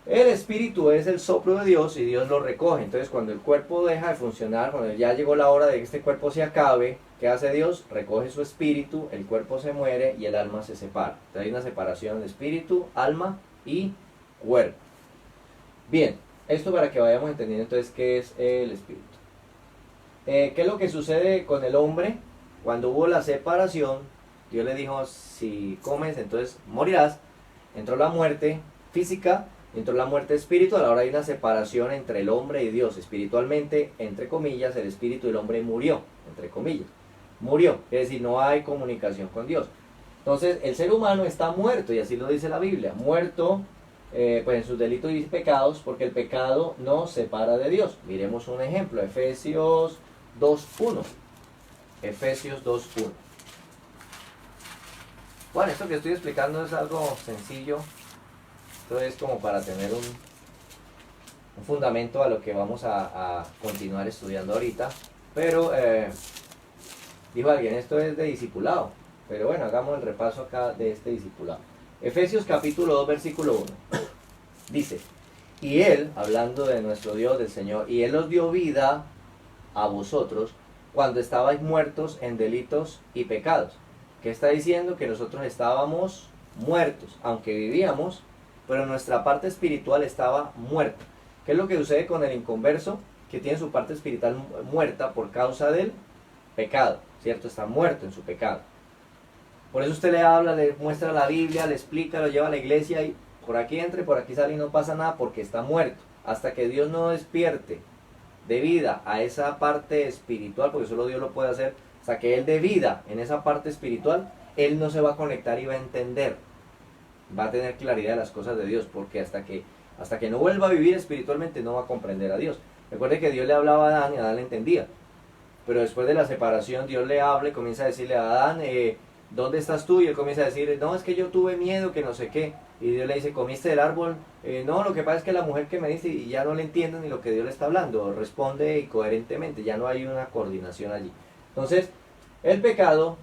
el espíritu es el soplo de Dios y Dios lo recoge. Entonces, cuando el cuerpo deja de funcionar, cuando ya llegó la hora de que este cuerpo se acabe, ¿qué hace Dios? Recoge su espíritu, el cuerpo se muere y el alma se separa. Entonces, hay una separación de espíritu, alma y cuerpo. Bien, esto para que vayamos entendiendo entonces qué es el espíritu. ¿Qué es lo que sucede con el hombre? Cuando hubo la separación, Dios le dijo: si comes, entonces morirás. Entró la muerte física, entró la muerte espiritual. Ahora hay una separación entre el hombre y Dios. Espiritualmente, entre comillas, el espíritu del hombre murió, entre comillas. Murió, es decir, no hay comunicación con Dios. Entonces, el ser humano está muerto, y así lo dice la Biblia. Muerto pues en sus delitos y pecados, porque el pecado nos separa de Dios. Miremos un ejemplo, Efesios 2.1. Efesios 2.1. Bueno, esto que estoy explicando es algo sencillo. Esto es como para tener un fundamento a lo que vamos a continuar estudiando ahorita. Pero, dijo alguien, esto es de discipulado. Pero bueno, hagamos el repaso acá de este discipulado. Efesios capítulo 2, versículo 1. Dice: y Él, hablando de nuestro Dios, del Señor, y Él os dio vida a vosotros cuando estabais muertos en delitos y pecados. ¿Qué está diciendo? Que nosotros estábamos muertos, aunque vivíamos, pero nuestra parte espiritual estaba muerta. ¿Qué es lo que sucede con el inconverso? Que tiene su parte espiritual muerta por causa del pecado, ¿cierto? Está muerto en su pecado. Por eso usted le habla, le muestra la Biblia, le explica, lo lleva a la iglesia y por aquí entra y por aquí sale y no pasa nada porque está muerto. Hasta que Dios no despierte de vida a esa parte espiritual, porque solo Dios lo puede hacer, hasta que Él dé vida en esa parte espiritual, Él no se va a conectar y va a entender, va a tener claridad de las cosas de Dios, porque hasta que no vuelva a vivir espiritualmente no va a comprender a Dios. Recuerde que Dios le hablaba a Adán y Adán le entendía, pero después de la separación Dios le habla y comienza a decirle a Adán, ¿dónde estás tú? Y él comienza a decir, no, es que yo tuve miedo, que no sé qué. Y Dios le dice, ¿comiste del árbol? No, lo que pasa es que la mujer que me dice, y ya no le entienden ni lo que Dios le está hablando, responde incoherentemente, ya no hay una coordinación allí. Entonces, el pecado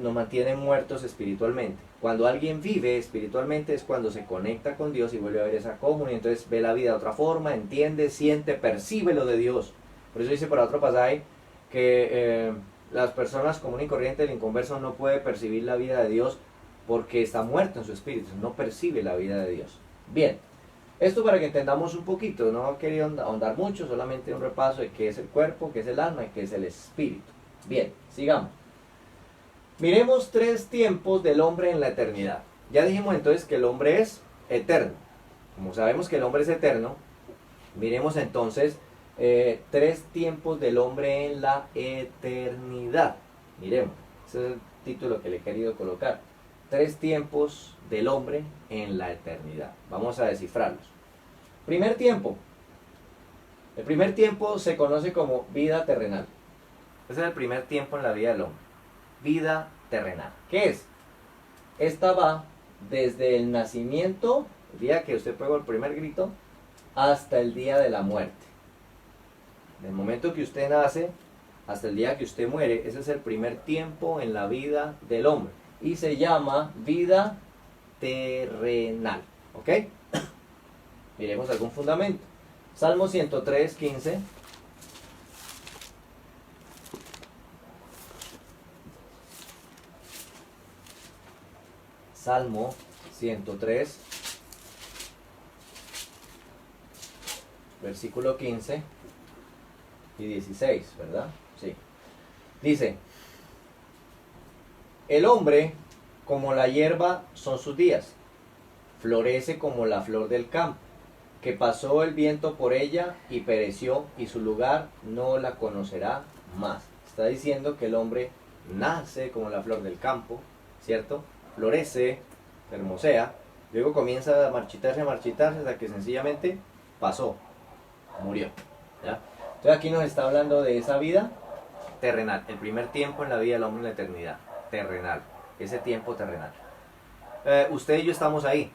nos mantiene muertos espiritualmente. Cuando alguien vive espiritualmente es cuando se conecta con Dios y vuelve a ver esa comunión, entonces ve la vida de otra forma, entiende, siente, percibe lo de Dios. Por eso dice por otro pasaje que las personas comunes y corrientes, el inconverso no puede percibir la vida de Dios porque está muerto en su espíritu, no percibe la vida de Dios. Bien, esto para que entendamos un poquito, no quería ahondar mucho, solamente un repaso de qué es el cuerpo, qué es el alma y qué es el espíritu. Bien, sigamos. Miremos 3 tiempos del hombre en la eternidad. Ya dijimos entonces que el hombre es eterno. Como sabemos que el hombre es eterno, miremos entonces 3 tiempos del hombre en la eternidad. Miremos, ese es el título que le he querido colocar. 3 tiempos del hombre en la eternidad. Vamos a descifrarlos. Primer tiempo. El primer tiempo se conoce como vida terrenal. Ese es el primer tiempo en la vida del hombre. Vida terrenal. ¿Qué es? Esta va desde el nacimiento, el día que usted pegó el primer grito, hasta el día de la muerte. Del momento que usted nace hasta el día que usted muere, ese es el primer tiempo en la vida del hombre. Y se llama vida terrenal. ¿Ok? Miremos algún fundamento. Salmo 103, 15. Salmo 103, versículo 15 y 16, ¿verdad? Sí. Dice, el hombre como la hierba son sus días, florece como la flor del campo, que pasó el viento por ella y pereció, y su lugar no la conocerá más. Está diciendo que el hombre nace como la flor del campo, ¿cierto? Florece, hermosea, luego comienza a marchitarse, hasta que sencillamente pasó, murió, ¿ya? Entonces aquí nos está hablando de esa vida terrenal, el primer tiempo en la vida del hombre en la eternidad, terrenal, ese tiempo terrenal. Usted y yo estamos ahí,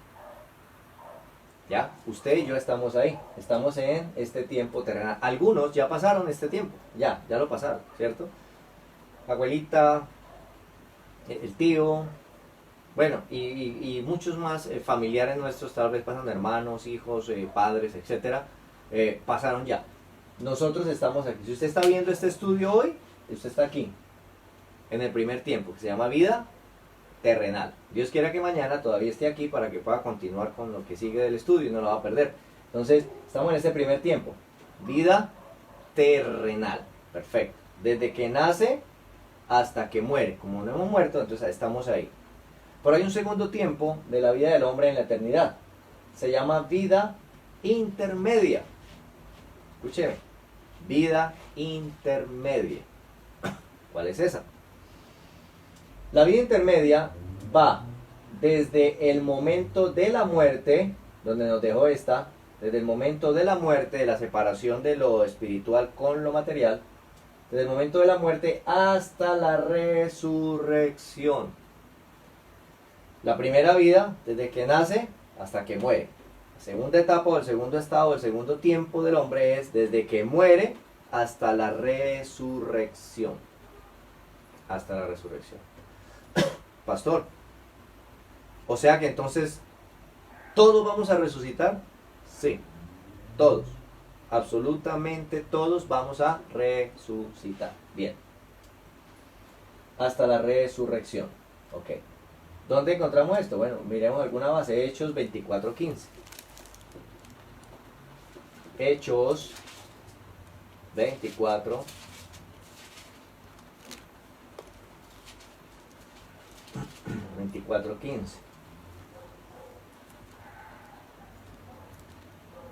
¿ya? Usted y yo estamos ahí, estamos en este tiempo terrenal. Algunos ya pasaron este tiempo, ya lo pasaron, ¿cierto? Abuelita, el tío, bueno, y muchos más familiares nuestros, tal vez pasan hermanos, hijos, padres, etcétera, pasaron ya. Nosotros estamos aquí. Si usted está viendo este estudio hoy, usted está aquí, en el primer tiempo, que se llama vida terrenal. Dios quiera que mañana todavía esté aquí para que pueda continuar con lo que sigue del estudio y no lo va a perder. Entonces, estamos en este primer tiempo, vida terrenal. Perfecto. Desde que nace hasta que muere. Como no hemos muerto, entonces estamos ahí. Pero hay un segundo tiempo de la vida del hombre en la eternidad. Se llama vida intermedia. Escúcheme. Vida intermedia. ¿Cuál es esa? La vida intermedia va desde el momento de la muerte, donde nos dejó esta, desde el momento de la muerte, de la separación de lo espiritual con lo material, desde el momento de la muerte hasta la resurrección. La primera vida, desde que nace hasta que muere. La segunda etapa o el segundo estado, el segundo tiempo del hombre es desde que muere hasta la resurrección. Hasta la resurrección. Pastor, o sea que entonces, ¿todos vamos a resucitar? Sí, todos. Absolutamente todos vamos a resucitar. Bien. Hasta la resurrección. Ok. ¿Dónde encontramos esto? Bueno, miremos alguna base. Hechos 24:15. Hechos 24. (24:15)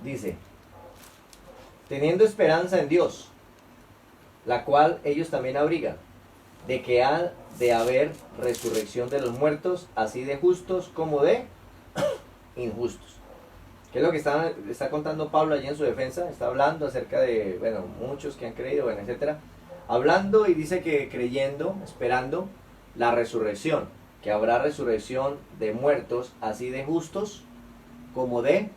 dice, teniendo esperanza en Dios, la cual ellos también abrigan, de que ha de haber resurrección de los muertos, así de justos como de injustos. ¿Qué es lo que está contando Pablo allí en su defensa? Está hablando acerca de, bueno, muchos que han creído, bueno, etcétera. Hablando y dice que creyendo, esperando la resurrección, que habrá resurrección de muertos, así de justos como de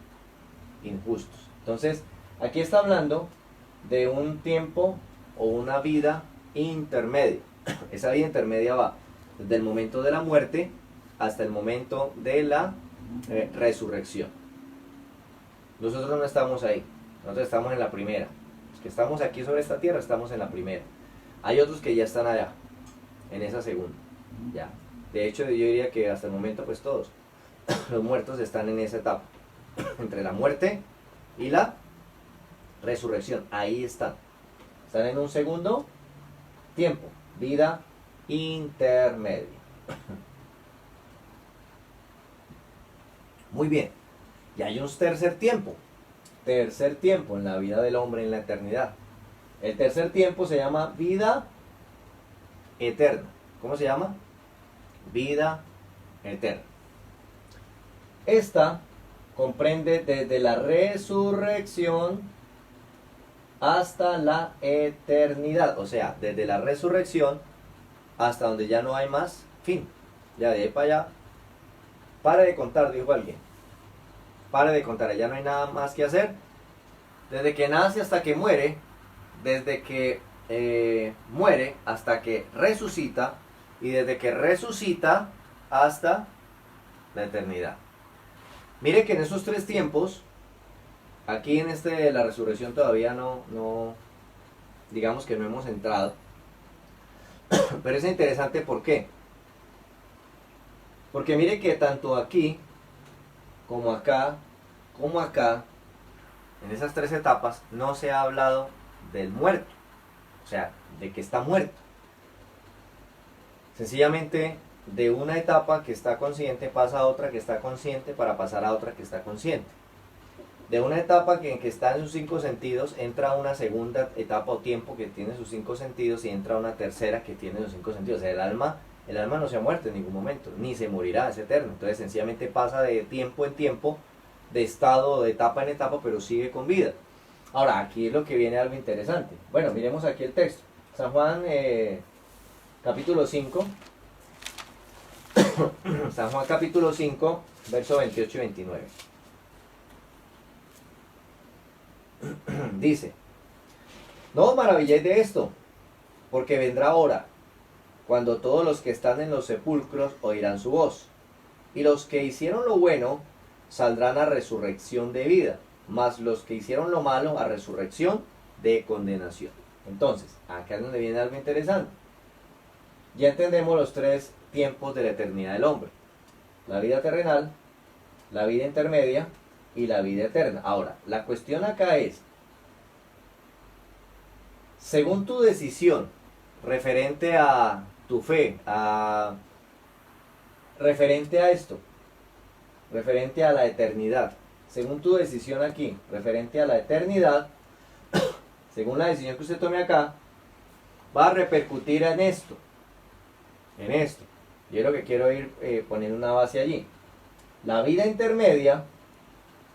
injustos. Entonces, aquí está hablando de un tiempo o una vida intermedia. Esa vida intermedia va desde el momento de la muerte hasta el momento de la resurrección. Nosotros no estamos ahí, nosotros estamos en la primera. Los que estamos aquí sobre esta tierra estamos en la primera. Hay otros que ya están allá, en esa segunda. Ya. De hecho, yo diría que hasta el momento, pues todos los muertos están en esa etapa, entre la muerte y la resurrección. Ahí están. Están en un segundo tiempo, vida intermedia. Muy bien. Y hay un tercer tiempo en la vida del hombre en la eternidad. El tercer tiempo se llama vida eterna. ¿Cómo se llama? Vida eterna. Esta comprende desde la resurrección hasta la eternidad. O sea, desde la resurrección hasta donde ya no hay más fin. Ya de ahí para allá. Pare de contar, dijo alguien. Pare de contar, ya no hay nada más que hacer. Desde que nace hasta que muere, desde que muere hasta que resucita, y desde que resucita hasta la eternidad. Mire que en esos 3 tiempos, aquí en la resurrección todavía no, digamos que no hemos entrado, pero es interesante. ¿Por qué? Porque mire que tanto aquí, como acá, en esas 3 etapas, no se ha hablado del muerto, o sea, de que está muerto. Sencillamente, de una etapa que está consciente pasa a otra que está consciente para pasar a otra que está consciente. De una etapa en que está en sus 5 sentidos, entra a una segunda etapa o tiempo que tiene sus 5 sentidos y entra a una tercera que tiene sus 5 sentidos. O sea, el alma no se ha muerto en ningún momento, ni se morirá, es eterno. Entonces, sencillamente pasa de tiempo en tiempo, de estado, de etapa en etapa, pero sigue con vida. Ahora, aquí es lo que viene algo interesante. Bueno, miremos aquí el texto. San Juan, capítulo 5. San Juan capítulo 5, versos 28 y 29. Dice: no os maravilléis de esto, porque vendrá hora cuando todos los que están en los sepulcros oirán su voz, y los que hicieron lo bueno saldrán a resurrección de vida, mas los que hicieron lo malo a resurrección de condenación. Entonces, acá es donde viene algo interesante. Ya entendemos los 3 tiempos de la eternidad del hombre: la vida terrenal, la vida intermedia y la vida eterna. Ahora, la cuestión acá es, según tu decisión referente a tu fe, referente a esto, referente a la eternidad, según tu decisión aquí, referente a la eternidad, según la decisión que usted tome acá, va a repercutir en esto. Yo es lo que quiero ir poniendo una base allí. La vida intermedia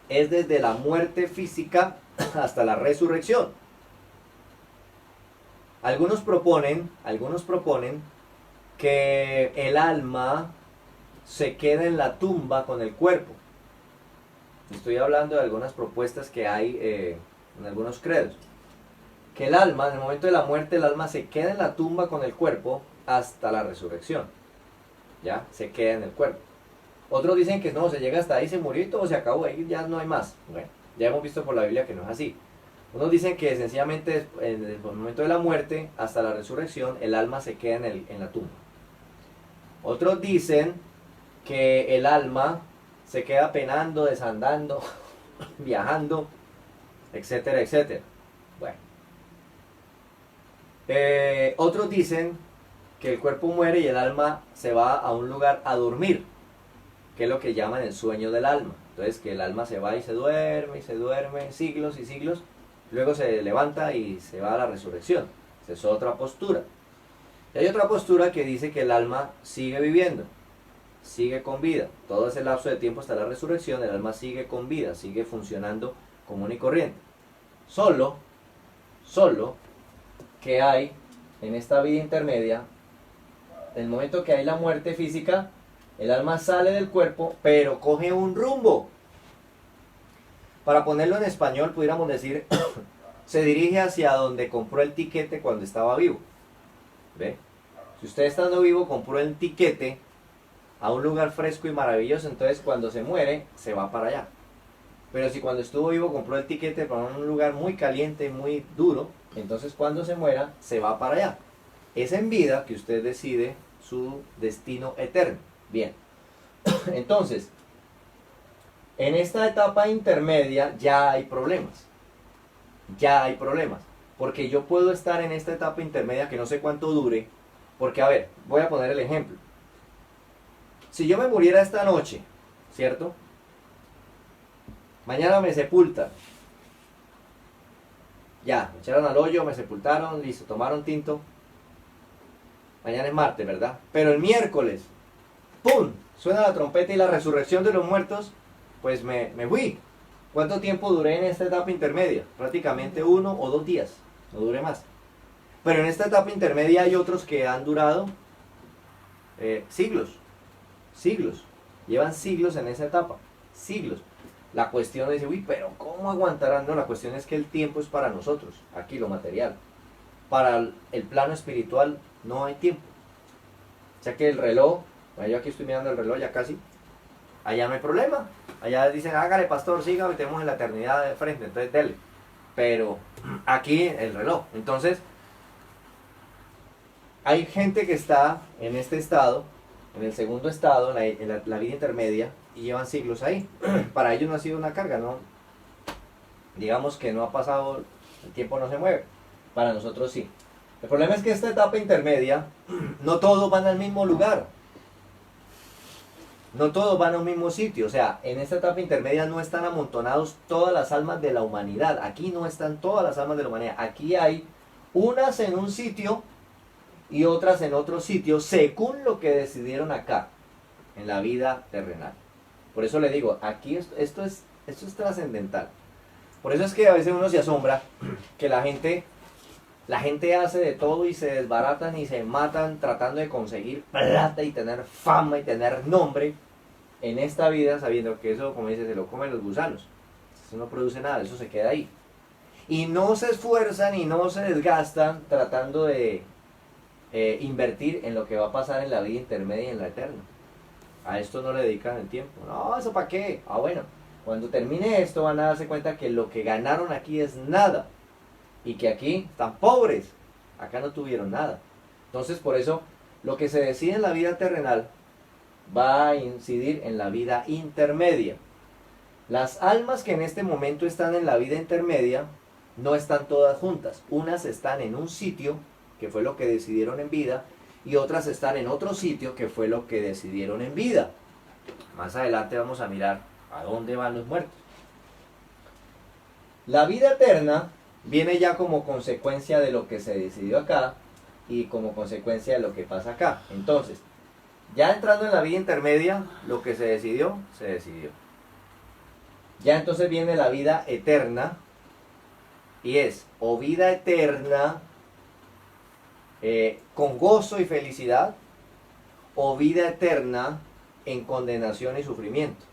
es desde la muerte física hasta la resurrección. Algunos proponen que el alma se queda en la tumba con el cuerpo. Estoy hablando de algunas propuestas que hay en algunos credos. Que el alma, en el momento de la muerte, el alma se queda en la tumba con el cuerpo hasta la resurrección. ¿Ya? Se queda en el cuerpo. Otros dicen que no, se llega hasta ahí, se murió y todo se acabó, ahí ya no hay más. Bueno, ya hemos visto por la Biblia que no es así. Unos dicen que sencillamente en el momento de la muerte hasta la resurrección el alma se queda en la tumba. Otros dicen que el alma se queda penando, desandando, viajando, etcétera, etcétera. Bueno. Otros dicen que el cuerpo muere y el alma se va a un lugar a dormir, que es lo que llaman el sueño del alma. Entonces, que el alma se va y se duerme siglos y siglos, luego se levanta y se va a la resurrección. Esa es otra postura. Y hay otra postura que dice que el alma sigue viviendo, sigue con vida. Todo ese lapso de tiempo hasta la resurrección, el alma sigue con vida, sigue funcionando común y corriente. Solo que hay en esta vida intermedia, en el momento que hay la muerte física, el alma sale del cuerpo, pero coge un rumbo. Para ponerlo en español, pudiéramos decir, se dirige hacia donde compró el tiquete cuando estaba vivo. ¿Ve? Si usted estando vivo compró el tiquete a un lugar fresco y maravilloso, entonces cuando se muere, se va para allá. Pero si cuando estuvo vivo compró el tiquete para un lugar muy caliente, muy duro, entonces cuando se muera, se va para allá. Es en vida que usted decide su destino eterno. Bien. Entonces, en esta etapa intermedia ya hay problemas. Porque yo puedo estar en esta etapa intermedia que no sé cuánto dure. Porque, a ver, voy a poner el ejemplo. Si yo me muriera esta noche, ¿cierto? Mañana me sepultan. Ya, me echaron al hoyo, me sepultaron, listo, tomaron tinto. Mañana es martes, ¿verdad? Pero el miércoles, ¡pum!, suena la trompeta y la resurrección de los muertos, pues me fui. ¿Cuánto tiempo duré en esta etapa intermedia? Prácticamente 1 o 2 días, no duré más. Pero en esta etapa intermedia hay otros que han durado siglos. Llevan siglos en esa etapa, siglos. La cuestión es, uy, pero ¿cómo aguantarán? No, la cuestión es que el tiempo es para nosotros, aquí lo material. Para el plano espiritual no hay tiempo. O sea que el reloj, bueno, yo aquí estoy mirando el reloj ya casi, allá no hay problema. Allá dicen, hágale pastor, siga, tenemos en la eternidad de frente, entonces dele. Pero aquí el reloj. Entonces, hay gente que está en este estado, en el segundo estado, en la vida intermedia, y llevan siglos ahí. Para ellos no ha sido una carga, ¿no? Digamos que no ha pasado, el tiempo no se mueve. Para nosotros sí. El problema es que esta etapa intermedia, no todos van al mismo lugar. No todos van a un mismo sitio. O sea, en esta etapa intermedia no están amontonados todas las almas de la humanidad. Aquí no están todas las almas de la humanidad. Aquí hay unas en un sitio y otras en otro sitio, según lo que decidieron acá, en la vida terrenal. Por eso le digo, aquí esto es trascendental. Por eso es que a veces uno se asombra que la gente hace de todo y se desbaratan y se matan tratando de conseguir plata y tener fama y tener nombre en esta vida, sabiendo que eso, como dice, se lo comen los gusanos. Eso no produce nada, eso se queda ahí. Y no se esfuerzan y no se desgastan tratando de invertir en lo que va a pasar en la vida intermedia y en la eterna. A esto no le dedican el tiempo. No, ¿eso para qué? Ah, bueno, cuando termine esto van a darse cuenta que lo que ganaron aquí es nada. Y que aquí están pobres. Acá no tuvieron nada. Entonces, por eso, lo que se decide en la vida terrenal va a incidir en la vida intermedia. Las almas que en este momento están en la vida intermedia no están todas juntas. Unas están en un sitio, que fue lo que decidieron en vida, y otras están en otro sitio, que fue lo que decidieron en vida. Más adelante vamos a mirar a dónde van los muertos. La vida eterna viene ya como consecuencia de lo que se decidió acá y como consecuencia de lo que pasa acá. Entonces, ya entrando en la vida intermedia, lo que se decidió, se decidió. Ya entonces viene la vida eterna, y es o vida eterna con gozo y felicidad, o vida eterna en condenación y sufrimiento.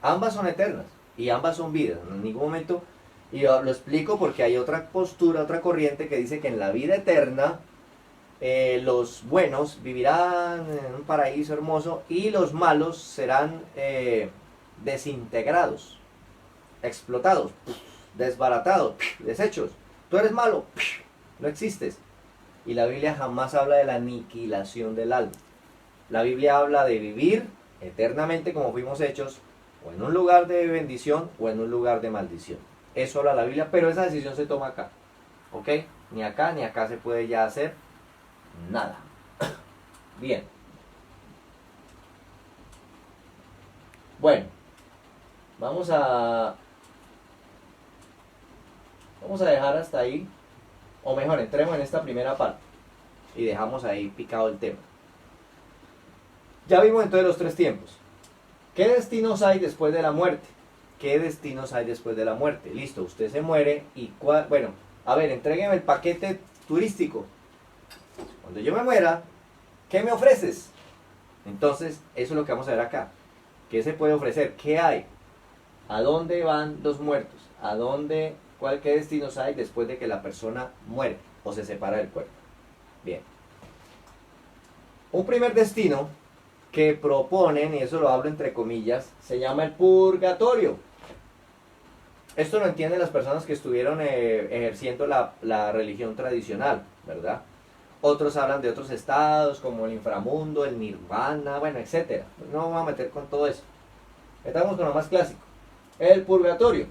Ambas son eternas y ambas son vidas. En ningún momento, y yo lo explico porque hay otra postura, otra corriente que dice que en la vida eterna los buenos vivirán en un paraíso hermoso y los malos serán desintegrados, explotados, desbaratados, deshechos. Tú eres malo, no existes. Y la Biblia jamás habla de la aniquilación del alma. La Biblia habla de vivir eternamente como fuimos hechos, o en un lugar de bendición o en un lugar de maldición. Eso habla la Biblia, pero esa decisión se toma acá. ¿Ok? Ni acá se puede ya hacer nada. Bien. Bueno, vamos a dejar hasta ahí, o mejor, entremos en esta primera parte y dejamos ahí picado el tema. Ya vimos entonces los tres tiempos. ¿Qué destinos hay después de la muerte? ¿Qué destinos hay después de la muerte? Listo, usted se muere y bueno, a ver, entrégueme el paquete turístico. Cuando yo me muera, ¿qué me ofreces? Entonces, eso es lo que vamos a ver acá. ¿Qué se puede ofrecer? ¿Qué hay? ¿A dónde van los muertos? ¿Qué destinos hay después de que la persona muere o se separa del cuerpo? Bien. Un primer destino que proponen, y eso lo hablo entre comillas, se llama el purgatorio. Esto lo entienden las personas que estuvieron ejerciendo la religión tradicional, ¿verdad? Otros hablan de otros estados como el inframundo, el nirvana, bueno, etc. No vamos a meter con todo eso. Estamos con lo más clásico. El purgatorio.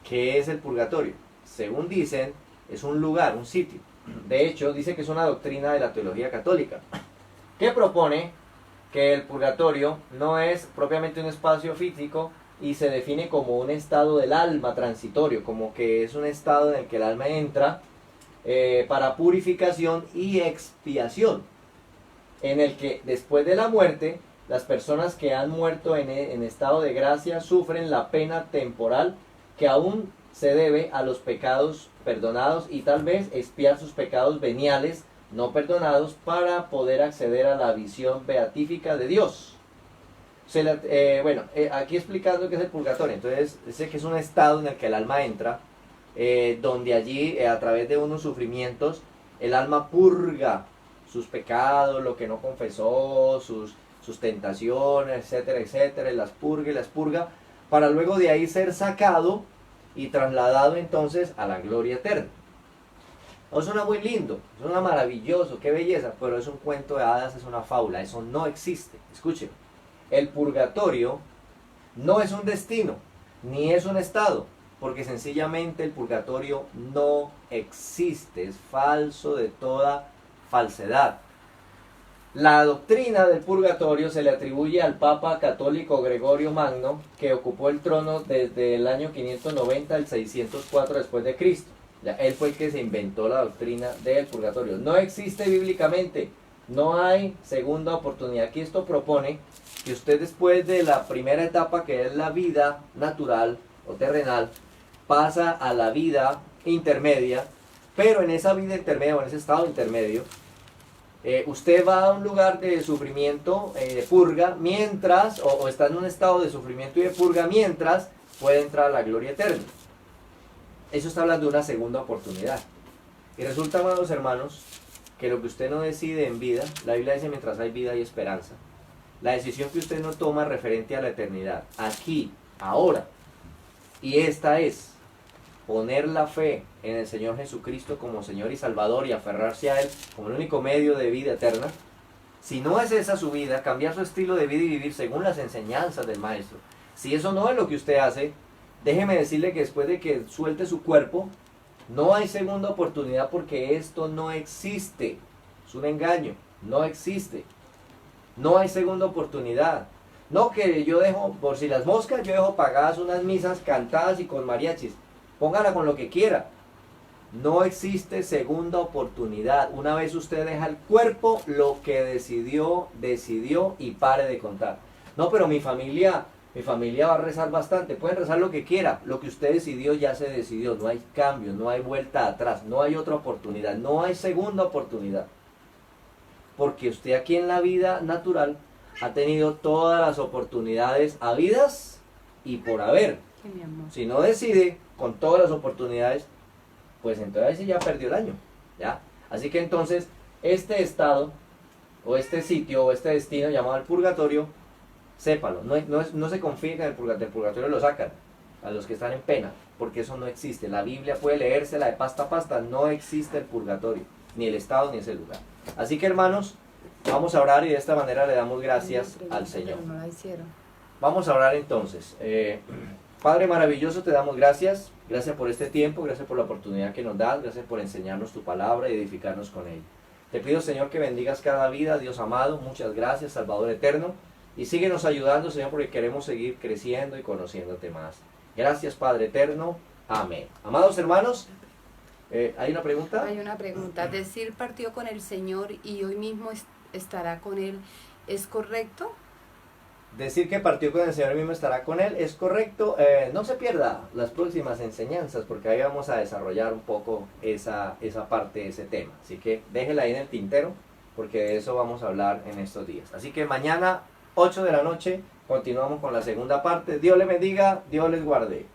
¿Qué es el purgatorio? Según dicen, es un lugar, un sitio. De hecho, dice que es una doctrina de la teología católica, que propone que el purgatorio no es propiamente un espacio físico y se define como un estado del alma transitorio, como que es un estado en el que el alma entra para purificación y expiación, en el que después de la muerte, las personas que han muerto en estado de gracia sufren la pena temporal que aún se debe a los pecados perdonados y tal vez expiar sus pecados veniales no perdonados para poder acceder a la visión beatífica de Dios. Aquí explicando qué es el purgatorio. Entonces, sé que es un estado en el que el alma entra, donde allí, a través de unos sufrimientos, el alma purga sus pecados, lo que no confesó, sus tentaciones, etcétera, etcétera, y las purga, para luego de ahí ser sacado y trasladado entonces a la gloria eterna. Eso suena muy lindo, suena maravilloso, qué belleza, pero es un cuento de hadas, es una fábula, eso no existe. Escuchen, el purgatorio no es un destino, ni es un estado, porque sencillamente el purgatorio no existe, es falso de toda falsedad. La doctrina del purgatorio se le atribuye al Papa católico Gregorio Magno, que ocupó el trono desde el año 590 al 604 después de Cristo. Ya, él fue el que se inventó la doctrina del purgatorio. No existe bíblicamente, no hay segunda oportunidad. Aquí esto propone que usted, después de la primera etapa, que es la vida natural o terrenal, pasa a la vida intermedia, pero en esa vida intermedia o en ese estado intermedio, usted va a un lugar de sufrimiento, de purga, mientras, o está en un estado de sufrimiento y de purga, mientras puede entrar a la gloria eterna. Eso está hablando de una segunda oportunidad. Y resulta, amados hermanos, que lo que usted no decide en vida, la Biblia dice: mientras hay vida hay esperanza. La decisión que usted no toma referente a la eternidad, aquí, ahora, y esta es poner la fe en el Señor Jesucristo como Señor y Salvador y aferrarse a Él como el único medio de vida eterna. Si no es esa su vida, cambiar su estilo de vida y vivir según las enseñanzas del Maestro, si eso no es lo que usted hace, déjeme decirle que después de que suelte su cuerpo, no hay segunda oportunidad, porque esto no existe. Es un engaño, no existe. No hay segunda oportunidad. No que yo dejo, por si las moscas, yo dejo pagadas unas misas cantadas y con mariachis. Póngala con lo que quiera. No existe segunda oportunidad. Una vez usted deja el cuerpo, lo que decidió, decidió, y pare de contar. No, pero mi familia va a rezar bastante. Pueden rezar lo que quiera. Lo que usted decidió ya se decidió. No hay cambio, no hay vuelta atrás, no hay otra oportunidad, no hay segunda oportunidad. Porque usted aquí en la vida natural ha tenido todas las oportunidades habidas y por haber. Si no decide con todas las oportunidades, pues entonces sí ya perdió el año, ¿ya? Así que entonces este estado o este sitio o este destino llamado el purgatorio, sépalo, no se confíe que en el purgatorio lo sacan a los que están en pena, porque eso no existe. La Biblia puede leérsela de pasta a pasta, no existe el purgatorio, ni el estado ni ese lugar. Así que, hermanos, vamos a orar y de esta manera le damos gracias al Señor. Vamos a orar entonces. Padre maravilloso, te damos gracias. Gracias por este tiempo, gracias por la oportunidad que nos das, gracias por enseñarnos tu palabra y edificarnos con ella. Te pido, Señor, que bendigas cada vida, Dios amado. Muchas gracias, Salvador eterno. Y síguenos ayudando, Señor, porque queremos seguir creciendo y conociéndote más. Gracias, Padre eterno. Amén. Amados hermanos, ¿hay una pregunta? Hay una pregunta. Decir partió con el Señor y hoy mismo estará con Él, ¿es correcto? Decir que partió con el Señor mismo estará con Él es correcto. No se pierda las próximas enseñanzas, porque ahí vamos a desarrollar un poco esa parte, ese tema. Así que déjela ahí en el tintero, porque de eso vamos a hablar en estos días. Así que mañana, 8 de la noche, continuamos con la segunda parte. Dios les bendiga, Dios les guarde.